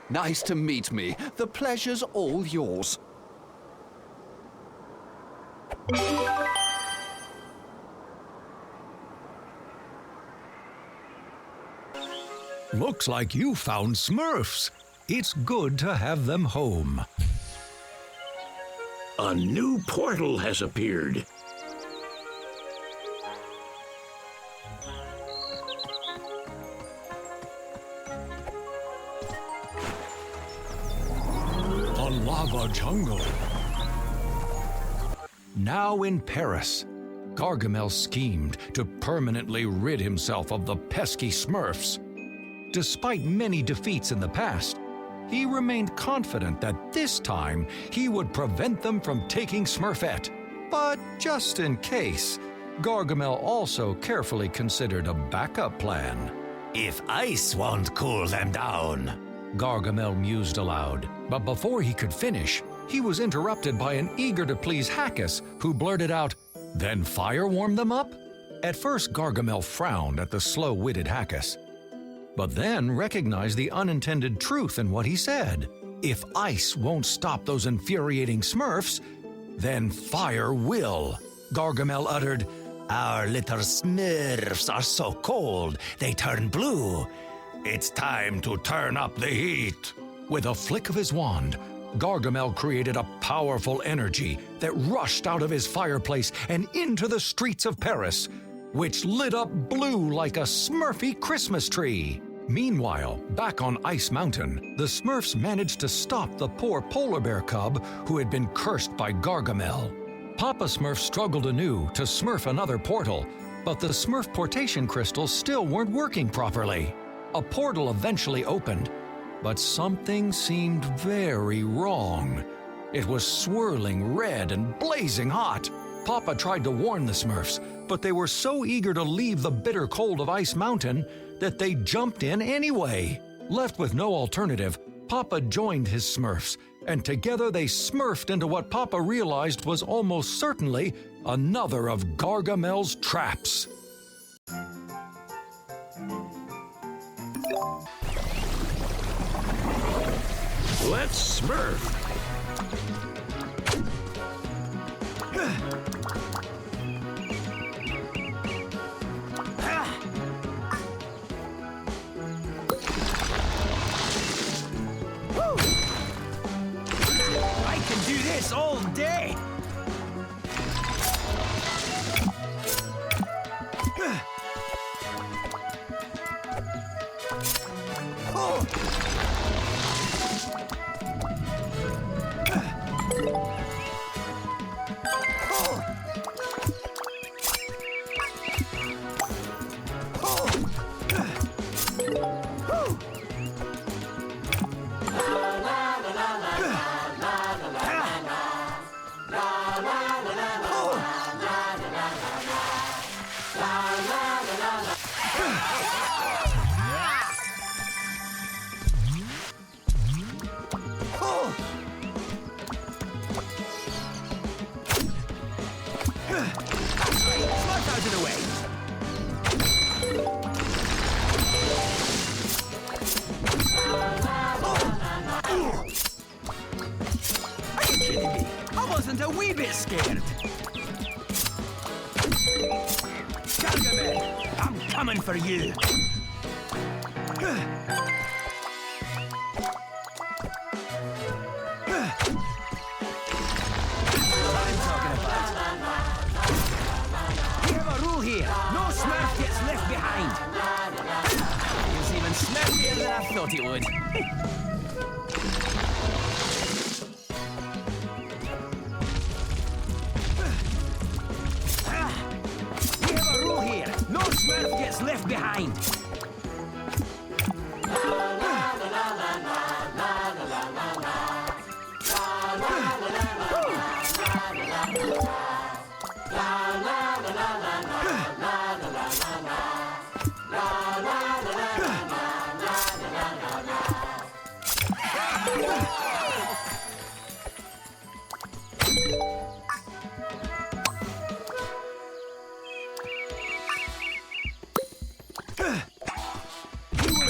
Nice to meet me. The pleasure's all yours. Looks like you found Smurfs. It's good to have them home. A new portal has appeared. A lava jungle. Now in Paris, Gargamel schemed to permanently rid himself of the pesky Smurfs. Despite many defeats in the past, he remained confident that this time he would prevent them from taking Smurfette. But just in case, Gargamel also carefully considered a backup plan. If ice won't cool them down. Gargamel mused aloud, but before he could finish, he was interrupted by an eager-to-please Hackus who blurted out, "Then fire warm them up?" At first, Gargamel frowned at the slow-witted Hackus, but then recognized the unintended truth in what he said. If ice won't stop those infuriating Smurfs, then fire will. Gargamel uttered, "Our little Smurfs are so cold, they turn blue. It's time to turn up the heat." With a flick of his wand, Gargamel created a powerful energy that rushed out of his fireplace and into the streets of Paris, which lit up blue like a Smurfy Christmas tree. Meanwhile, back on Ice Mountain, the Smurfs managed to stop the poor polar bear cub who had been cursed by Gargamel. Papa Smurf struggled anew to smurf another portal, but the Smurf portation crystals still weren't working properly. A portal eventually opened, but something seemed very wrong. It was swirling red and blazing hot. Papa tried to warn the Smurfs, but they were so eager to leave the bitter cold of Ice Mountain that they jumped in anyway. Left with no alternative, Papa joined his Smurfs, and together they smurfed into what Papa realized was almost certainly another of Gargamel's traps. Let's Smurf. I can do this all day. Wasn't a wee bit scared. Gargamel, I'm coming for you. I'm talking about. We have a rule here. No Smurf gets left behind. It's even smurfier than I thought it would. No Smurf gets left behind.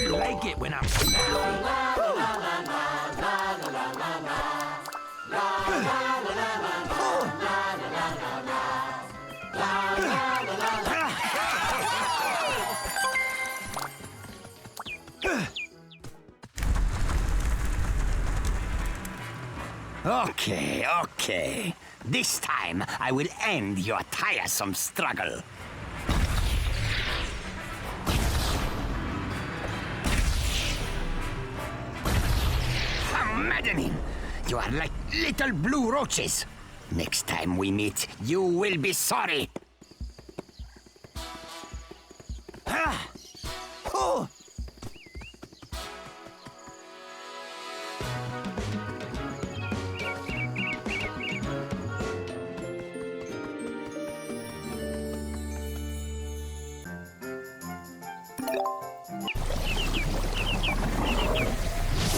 Like it when I'm snappy. Okay. This time I will end your tiresome struggle. Maddening! You are like little blue roaches. Next time we meet, you will be sorry. Ah! Oh!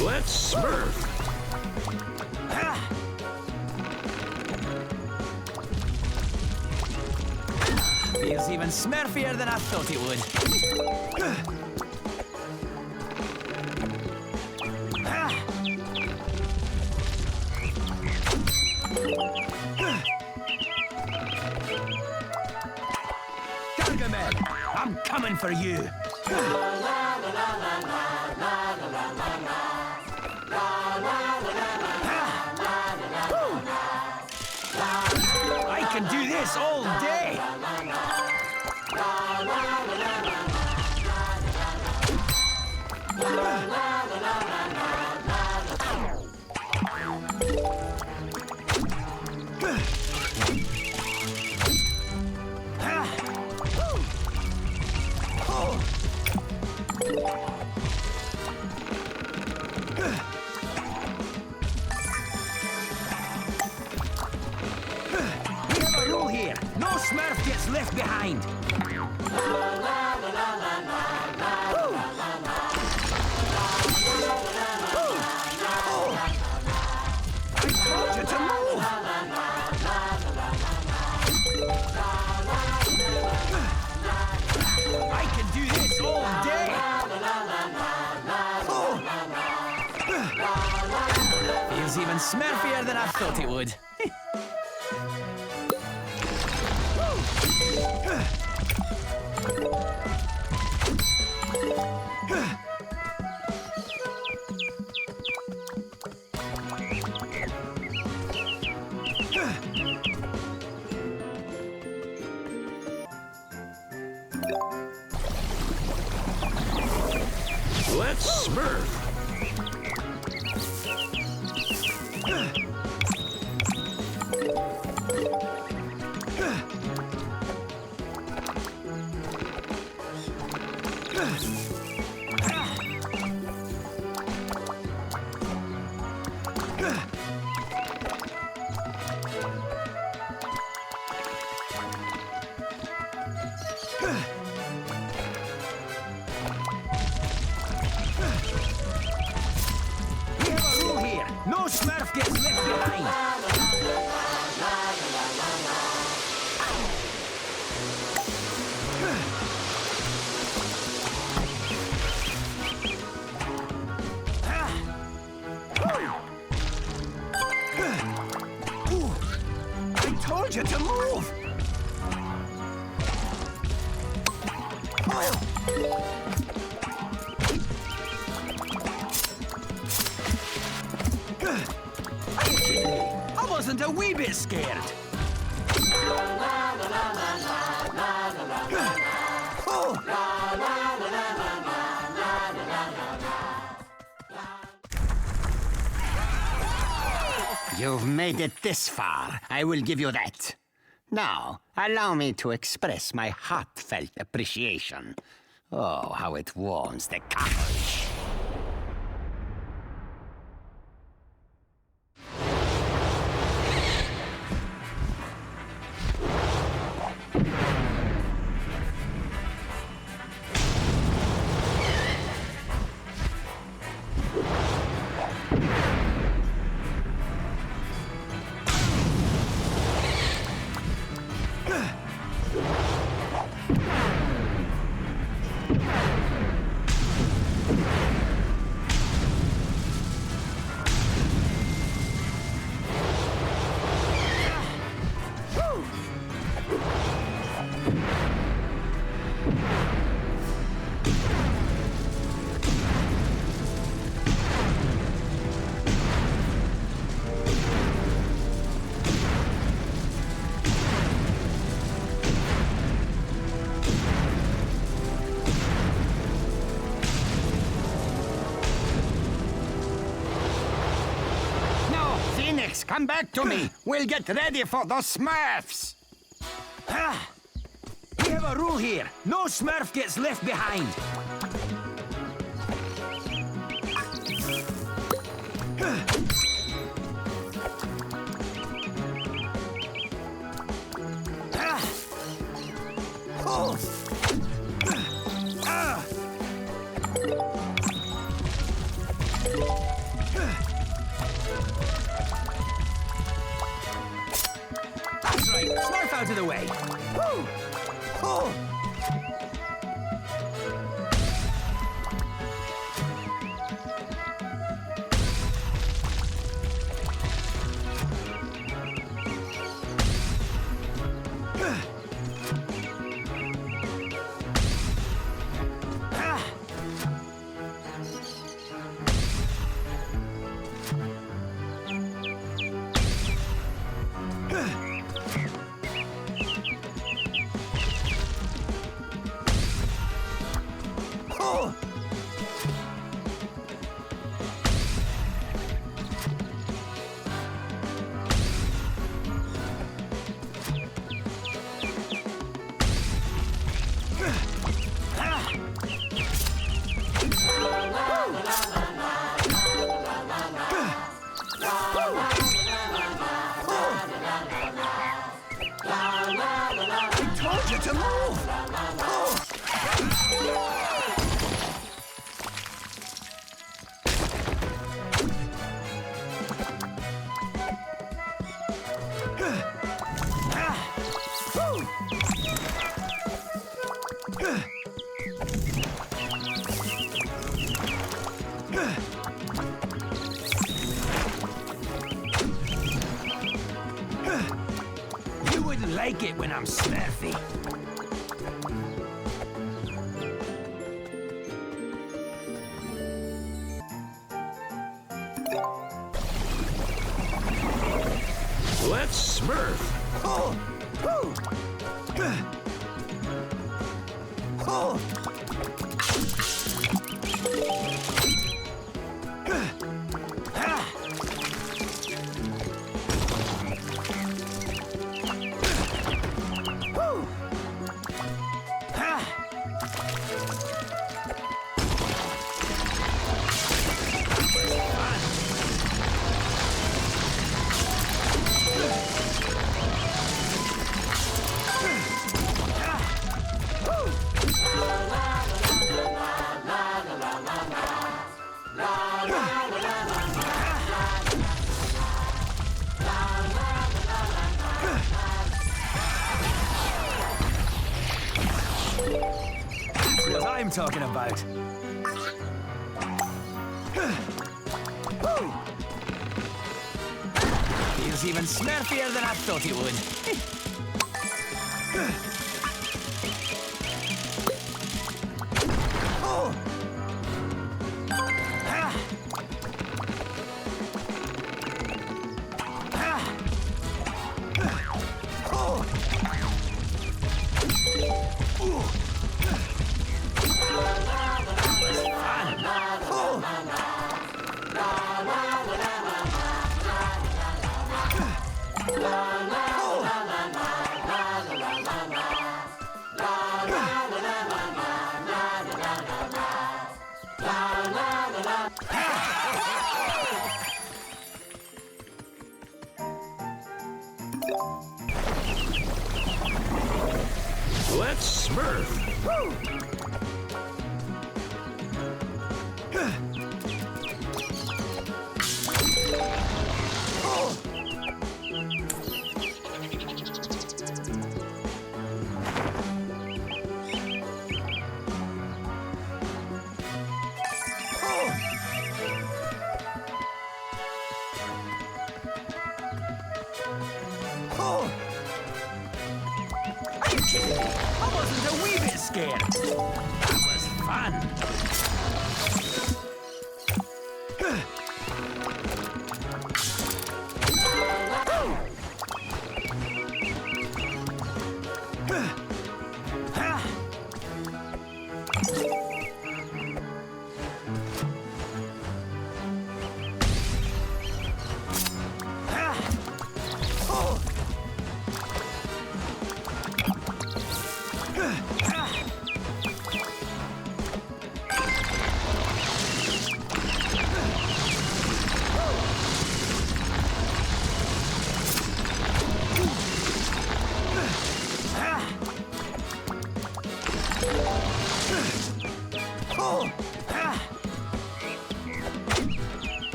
Let's Smurf. Feels even smurfier than I thought it would. Gargamel, I'm coming for you. I can do this all day. We have a rule here. No Smurf gets left behind. I told you to move. I can do this all day. Feels even smurfier than I thought it would. Let's Smurf. We have a rule here. No Smurf gets left behind. I told you to move. Are you kidding me? I wasn't a wee bit scared. You've made it this far. I will give you that. Now, allow me to express my heartfelt appreciation. Oh, how it warms the cockles. Come back to me. We'll get ready for the Smurfs. We have a rule here. No Smurf gets left behind. That's right. Smurf out of the way. me to move! You wouldn't like it when I'm Smurfy. Let's Smurf. What I'm talking about. Feels even smurfier than I thought it would. Let's Smurf. I wasn't a wee bit scared. That was fun.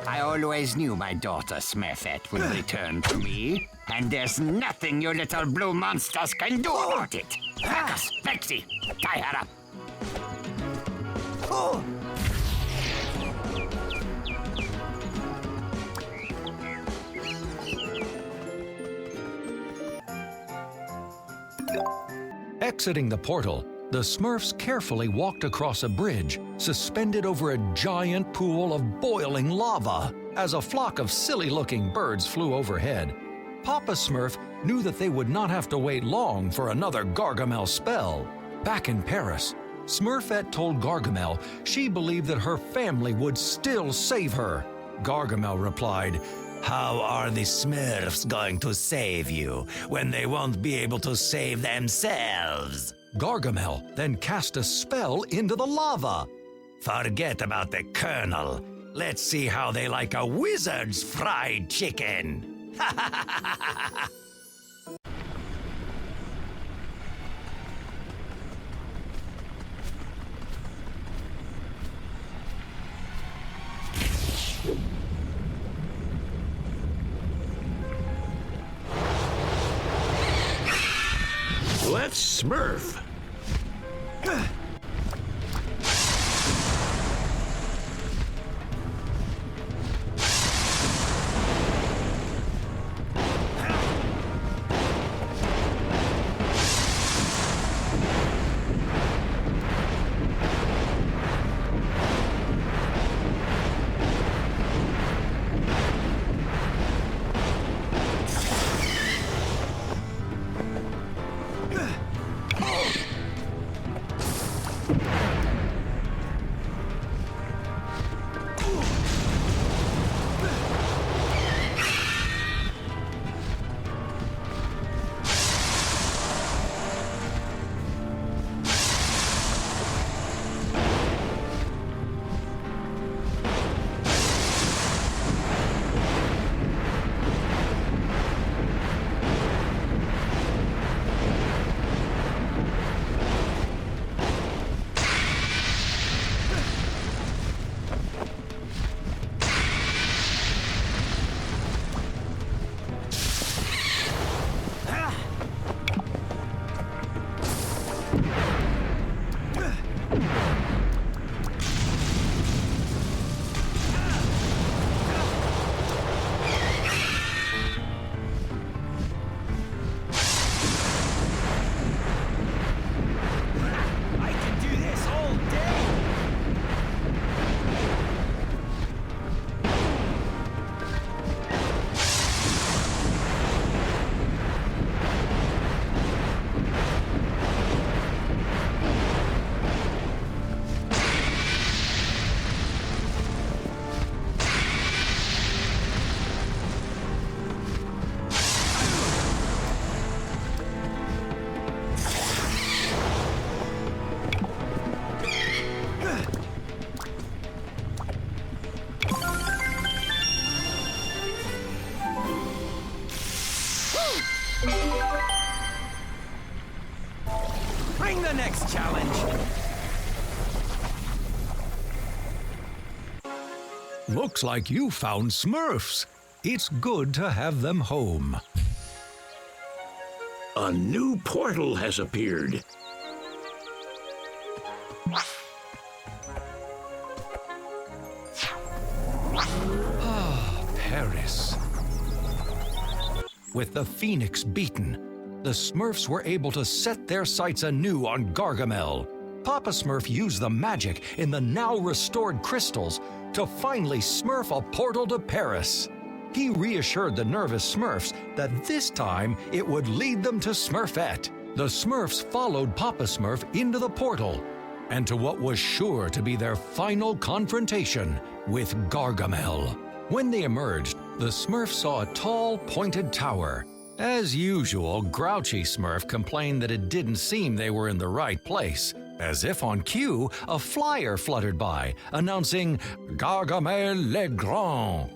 I always knew my daughter Smurfette would return to me, and there's nothing you little blue monsters can do about it. Marcus, Lexi, tie her up. Exiting the portal, the Smurfs carefully walked across a bridge, suspended over a giant pool of boiling lava, as a flock of silly-looking birds flew overhead. Papa Smurf knew that they would not have to wait long for another Gargamel spell. Back in Paris, Smurfette told Gargamel she believed that her family would still save her. Gargamel replied, How are the Smurfs going to save you when they won't be able to save themselves? Gargamel then cast a spell into the lava. Forget about the Colonel. Let's see how they like a wizard's fried chicken. Let's Smurf. Bring the next challenge. Looks like you found Smurfs. It's good to have them home. A new portal has appeared. Paris. With the Phoenix beaten, the Smurfs were able to set their sights anew on Gargamel. Papa Smurf used the magic in the now restored crystals to finally smurf a portal to Paris. He reassured the nervous Smurfs that this time it would lead them to Smurfette. The Smurfs followed Papa Smurf into the portal and to what was sure to be their final confrontation with Gargamel. When they emerged, the Smurfs saw a tall, pointed tower. As usual, grouchy Smurf complained that it didn't seem they were in the right place. As if on cue, a flyer fluttered by, announcing Gargamel le Grand,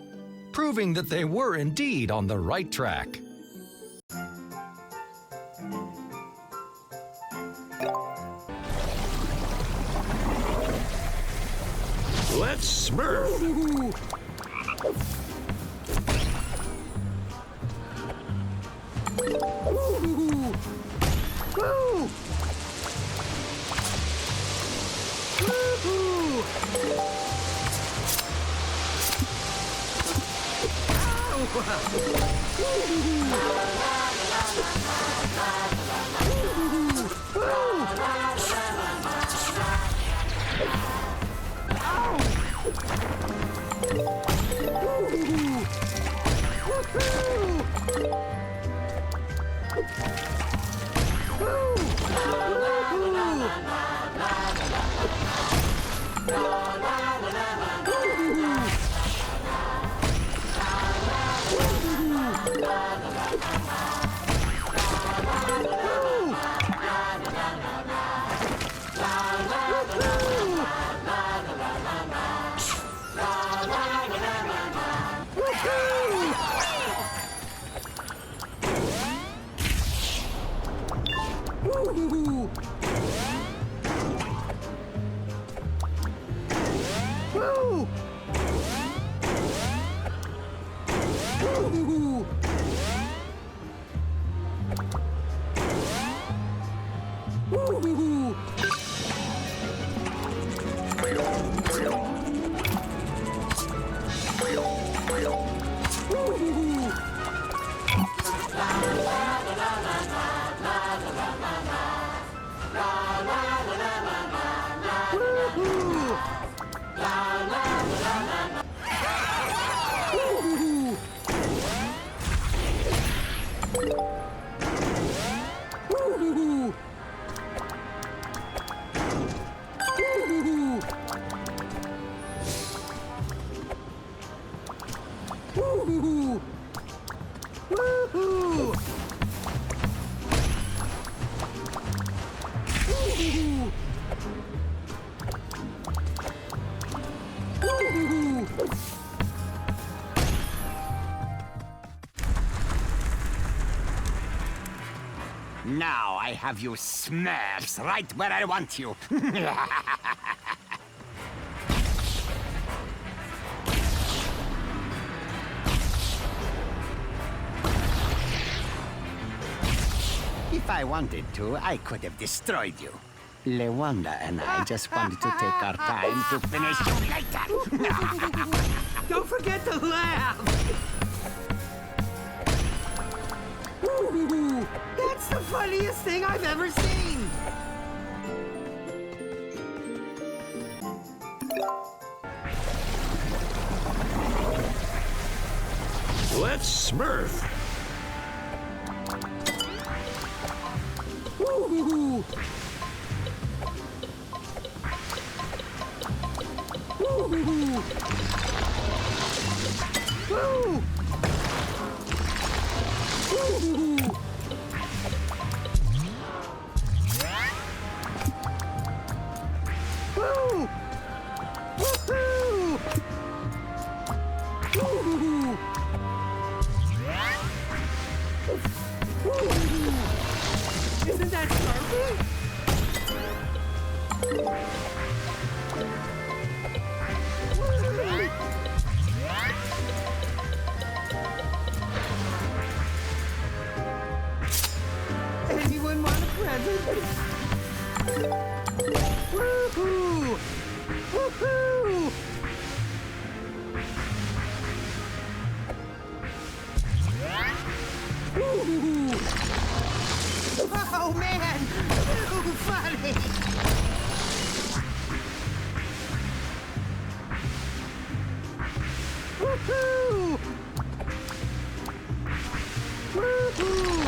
proving that they were indeed on the right track. Let's Smurf. Now I have you Smurfs right where I want you. If I wanted to, I could have destroyed you. Lewanda and I just wanted to take our time to finish you later. Don't forget to laugh! That's the funniest thing I've ever seen! Let's Smurf. Isn't that Smurfy? Anyone want a present? Woohoo! Woohoo! Oh man! Too funny! Woohoo! Woohoo!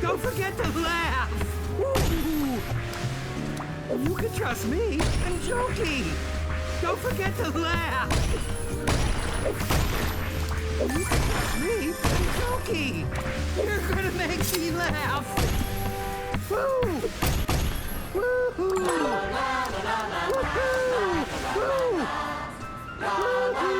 Don't forget to laugh! You can trust me. I'm joking. Don't forget to laugh. You can trust me. I'm joking. You're gonna make me laugh. Woo! Woohoo! Woohoo! Woo! Woohoo!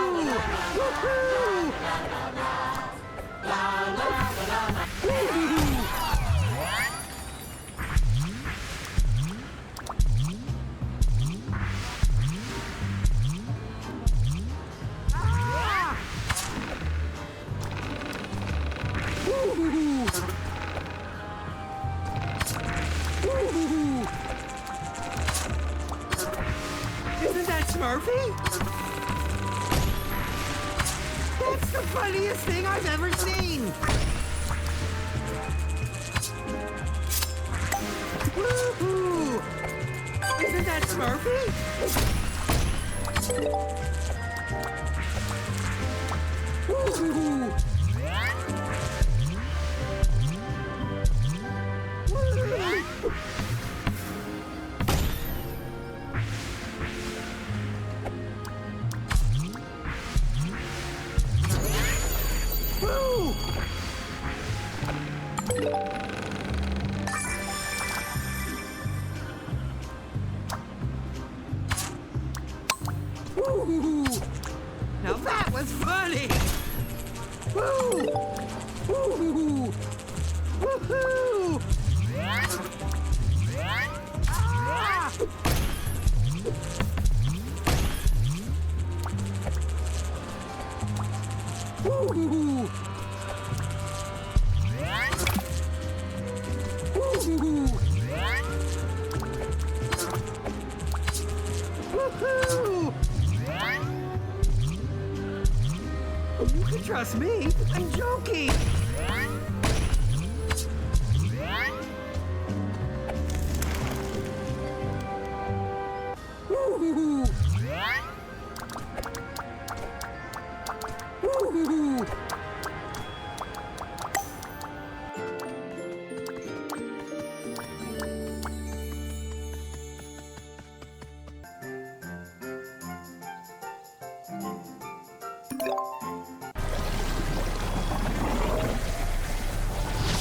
Woohoo! Isn't that Smurfy? That's the funniest thing I've ever seen! Woohoo! Isn't that Smurfy? Now that was funny! Woo! Woo! Woohoo! Ah! Woo! Woo! Woohoo! You can trust me. I'm joking. Woo-hoo-hoo. Woo-hoo-hoo.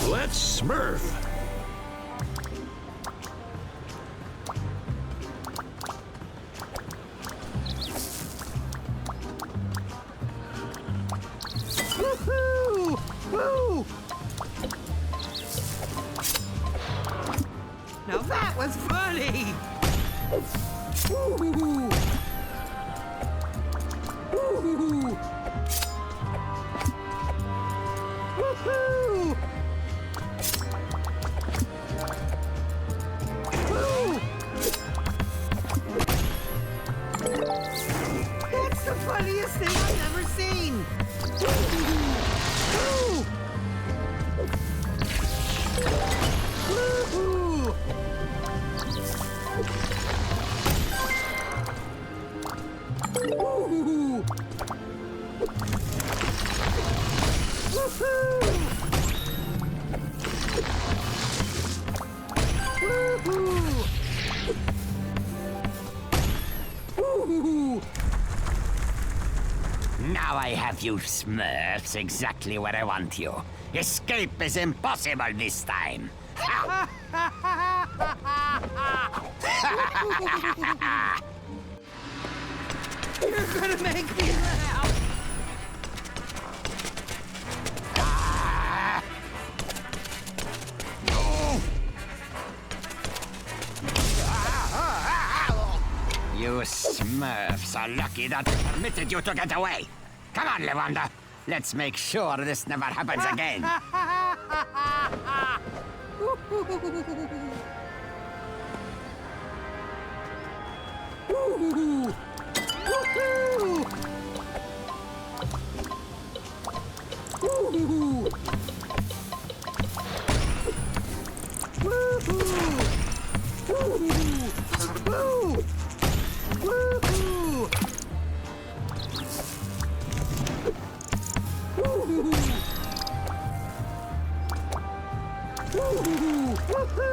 Let's Smurf. Woohoo! Woo! Now that was funny! Woo-hoo-hoo. Woo-hoo-hoo. Woohoo! Woo! That's the funniest thing I've ever seen! Woo! Woo-hoo! Woo-hoo! Woohoo! Woohoo! Woohoo! Now I have you Smurfs exactly where I want you. Escape is impossible this time. Ha! You're gonna make me laugh! You Smurfs are lucky that I permitted you to get away. Come on, Lewanda. Let's make sure this never happens again. Woohoo! Woohoo! Woohoo! Woohoo! Woohoo! Woo! Woohoo! Woohoo! Woohoo!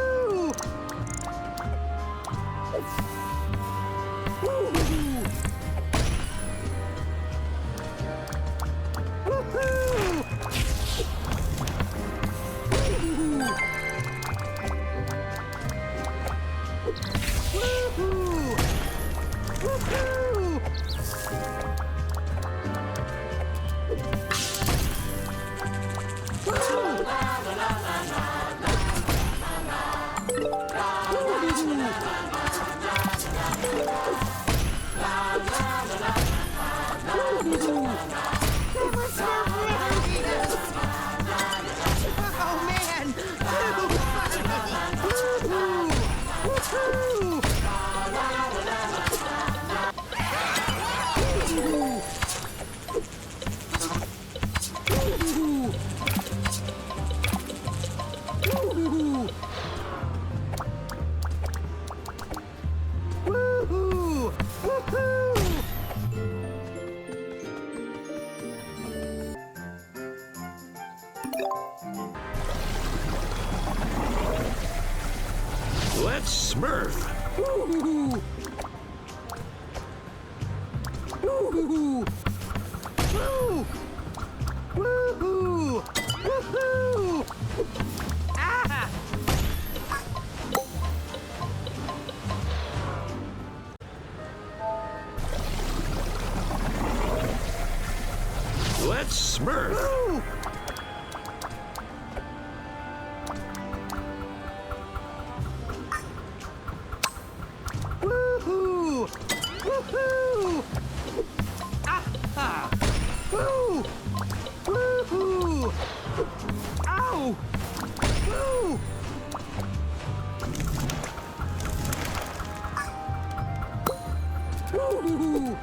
Woohoo! Let's Smurf. Woo-hoo-hoo. Woo-hoo-hoo. Woo! Woo-hoo! Woo-hoo! Ah! Let's Smurf. Woo! Woo-hoo! Woo-hoo! Ah-ha! Woo! Woo-hoo! Ow! Woo! Woo-hoo!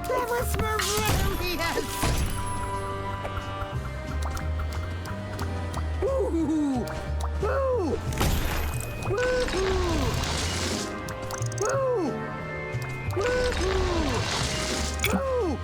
That was Smurf! Woo-hoo! Woo! Woo-hoo! Woo! Woo-hoo! Woo!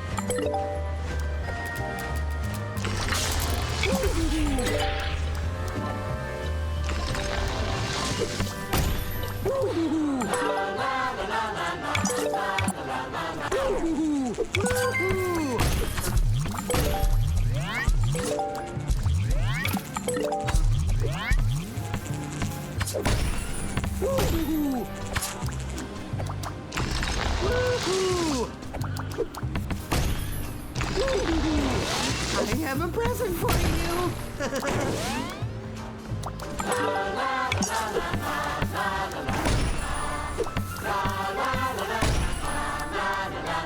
I have a present for you.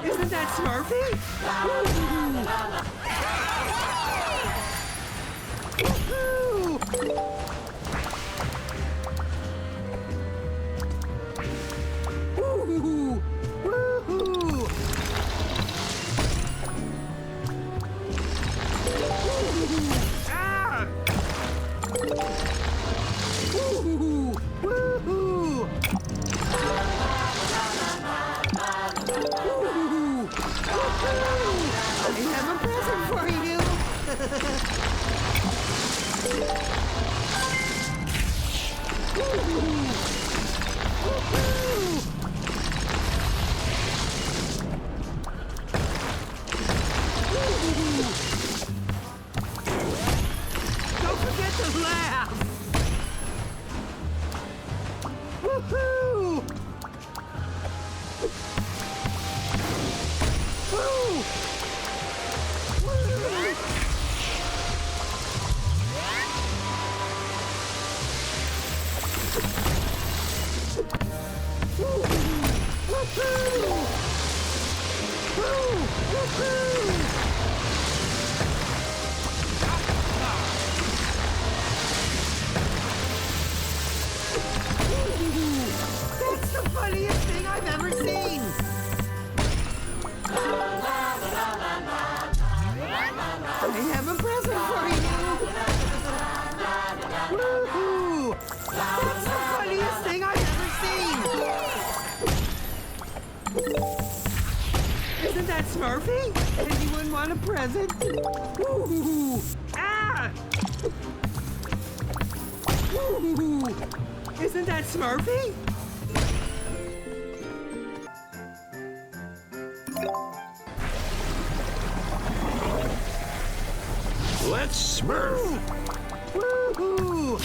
Isn't that Smurfy? Woohoo! Woohoo! Woohoo! Ah! Woohoo! Woohoo! I have a present for you. Don't forget to laugh. Woohoo! Woo! That's the funniest thing I've ever seen! I have a present for you! Woohoo! That's the funniest thing I've ever seen! Isn't that Smurfy? Anyone want a present? Woohoo! Ah! Woohoo! Isn't that Smurfy? Let's Smurf. Woohoo!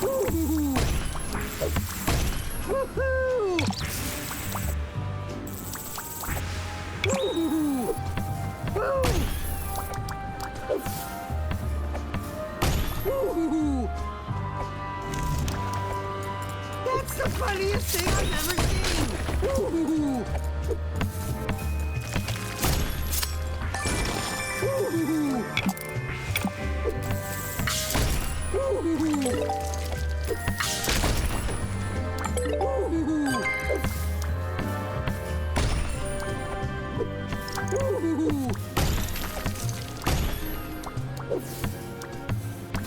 Woohoo! Woohoo! Woohoo! Woo! Woohoo! That's the funniest thing I've ever seen! Woohoo! Woohoo! Woohoo! Woohoo!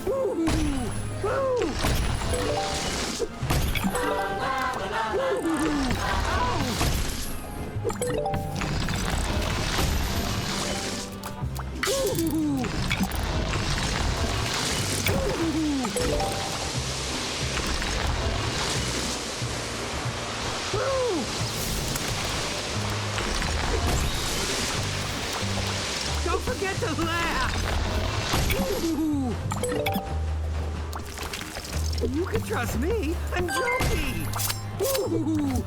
Woohoo! Woo! Don't forget to laugh! Ooh. You can trust me. I'm joking. Ooh.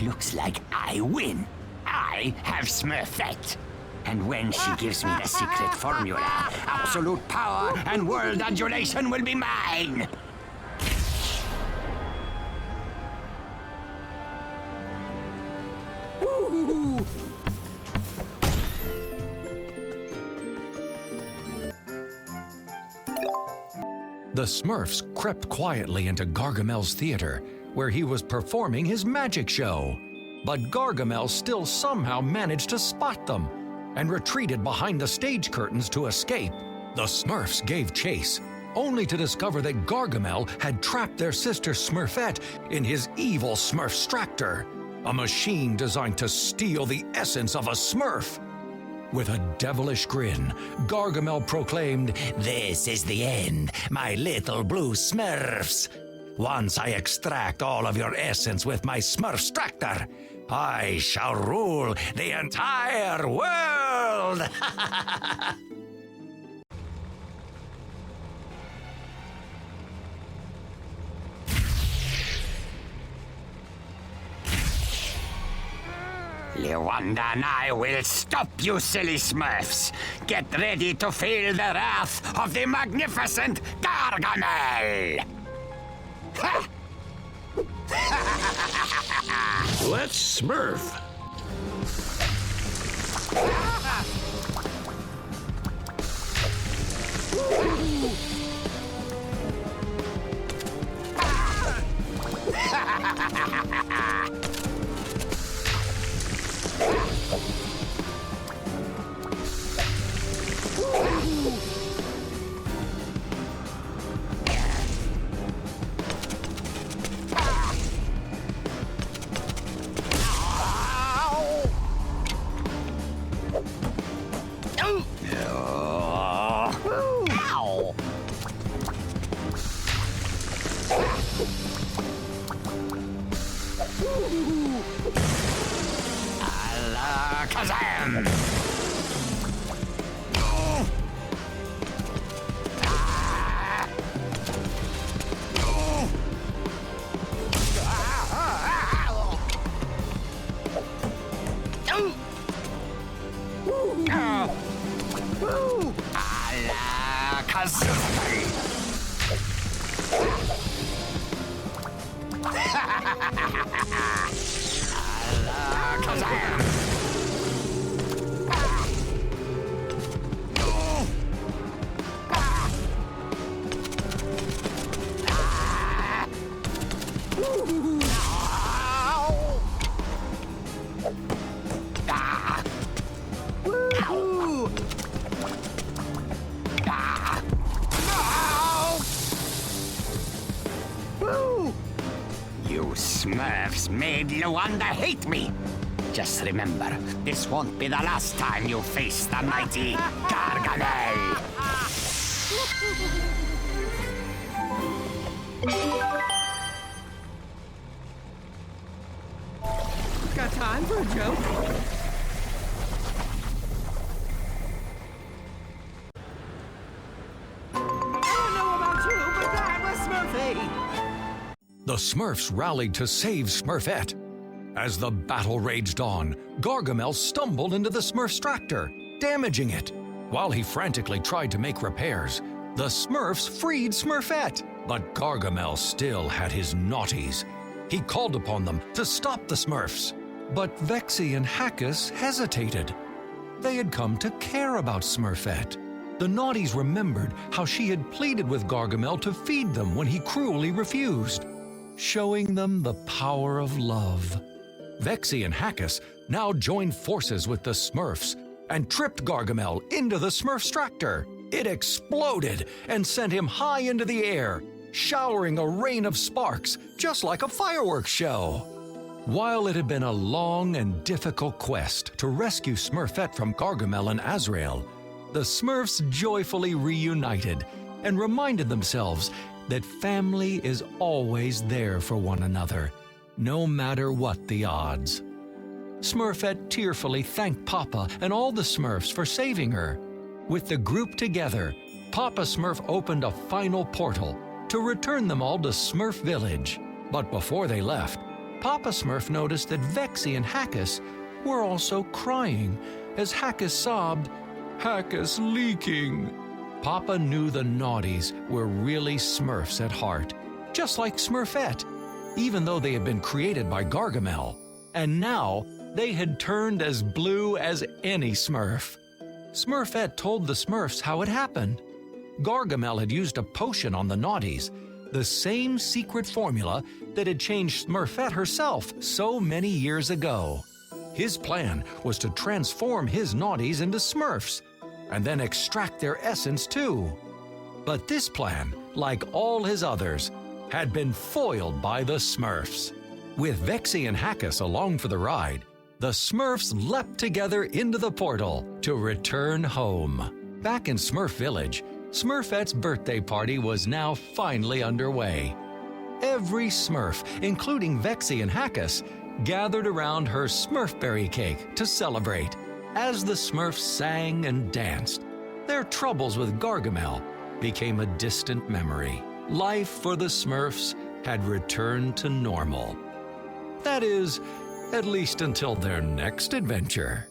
Looks like I win. I have Smurfette. And when she gives me the secret formula, absolute power and world adulation will be mine. Ooh. The Smurfs crept quietly into Gargamel's theater, where he was performing his magic show. But Gargamel still somehow managed to spot them and retreated behind the stage curtains to escape. The Smurfs gave chase, only to discover that Gargamel had trapped their sister Smurfette in his evil Smurfstractor, a machine designed to steal the essence of a Smurf. With a devilish grin, Gargamel proclaimed, This is the end, my little blue Smurfs. Once I extract all of your essence with my Smurfstractor, I shall rule the entire world! Lewanda and I will stop you, silly Smurfs. Get ready to feel the wrath of the magnificent Gargamel! Ha! Let's Smurf. Alakazam! You Smurfs made Lewanda hate me. Just remember, this won't be the last time you face the mighty Gargamel. Got time for a joke? I don't know about you, but that was Smurfy! The Smurfs rallied to save Smurfette. As the battle raged on, Gargamel stumbled into the Smurfstractor, damaging it. While he frantically tried to make repairs, the Smurfs freed Smurfette. But Gargamel still had his naughties. He called upon them to stop the Smurfs. But Vexy and Hackus hesitated. They had come to care about Smurfette. The naughties remembered how she had pleaded with Gargamel to feed them when he cruelly refused, showing them the power of love. Vexy and Hackus now joined forces with the Smurfs and tripped Gargamel into the Smurfstractor. It exploded and sent him high into the air, showering a rain of sparks, just like a fireworks show. While it had been a long and difficult quest to rescue Smurfette from Gargamel and Azrael, the Smurfs joyfully reunited and reminded themselves that family is always there for one another, no matter what the odds. Smurfette tearfully thanked Papa and all the Smurfs for saving her. With the group together, Papa Smurf opened a final portal to return them all to Smurf Village. But before they left, Papa Smurf noticed that Vexy and Hackus were also crying as Hackus sobbed, "Hackus leaking." Papa knew the naughties were really Smurfs at heart, just like Smurfette, even though they had been created by Gargamel. And now they had turned as blue as any Smurf. Smurfette told the Smurfs how it happened. Gargamel had used a potion on the naughties, the same secret formula that had changed Smurfette herself so many years ago. His plan was to transform his naughties into Smurfs, and then extract their essence too. But this plan, like all his others, had been foiled by the Smurfs. With Vexy and Hackus along for the ride, the Smurfs leapt together into the portal to return home. Back in Smurf Village, Smurfette's birthday party was now finally underway. Every Smurf, including Vexy and Hackus, gathered around her Smurfberry cake to celebrate. As the Smurfs sang and danced, their troubles with Gargamel became a distant memory. Life for the Smurfs had returned to normal. That is, at least until their next adventure.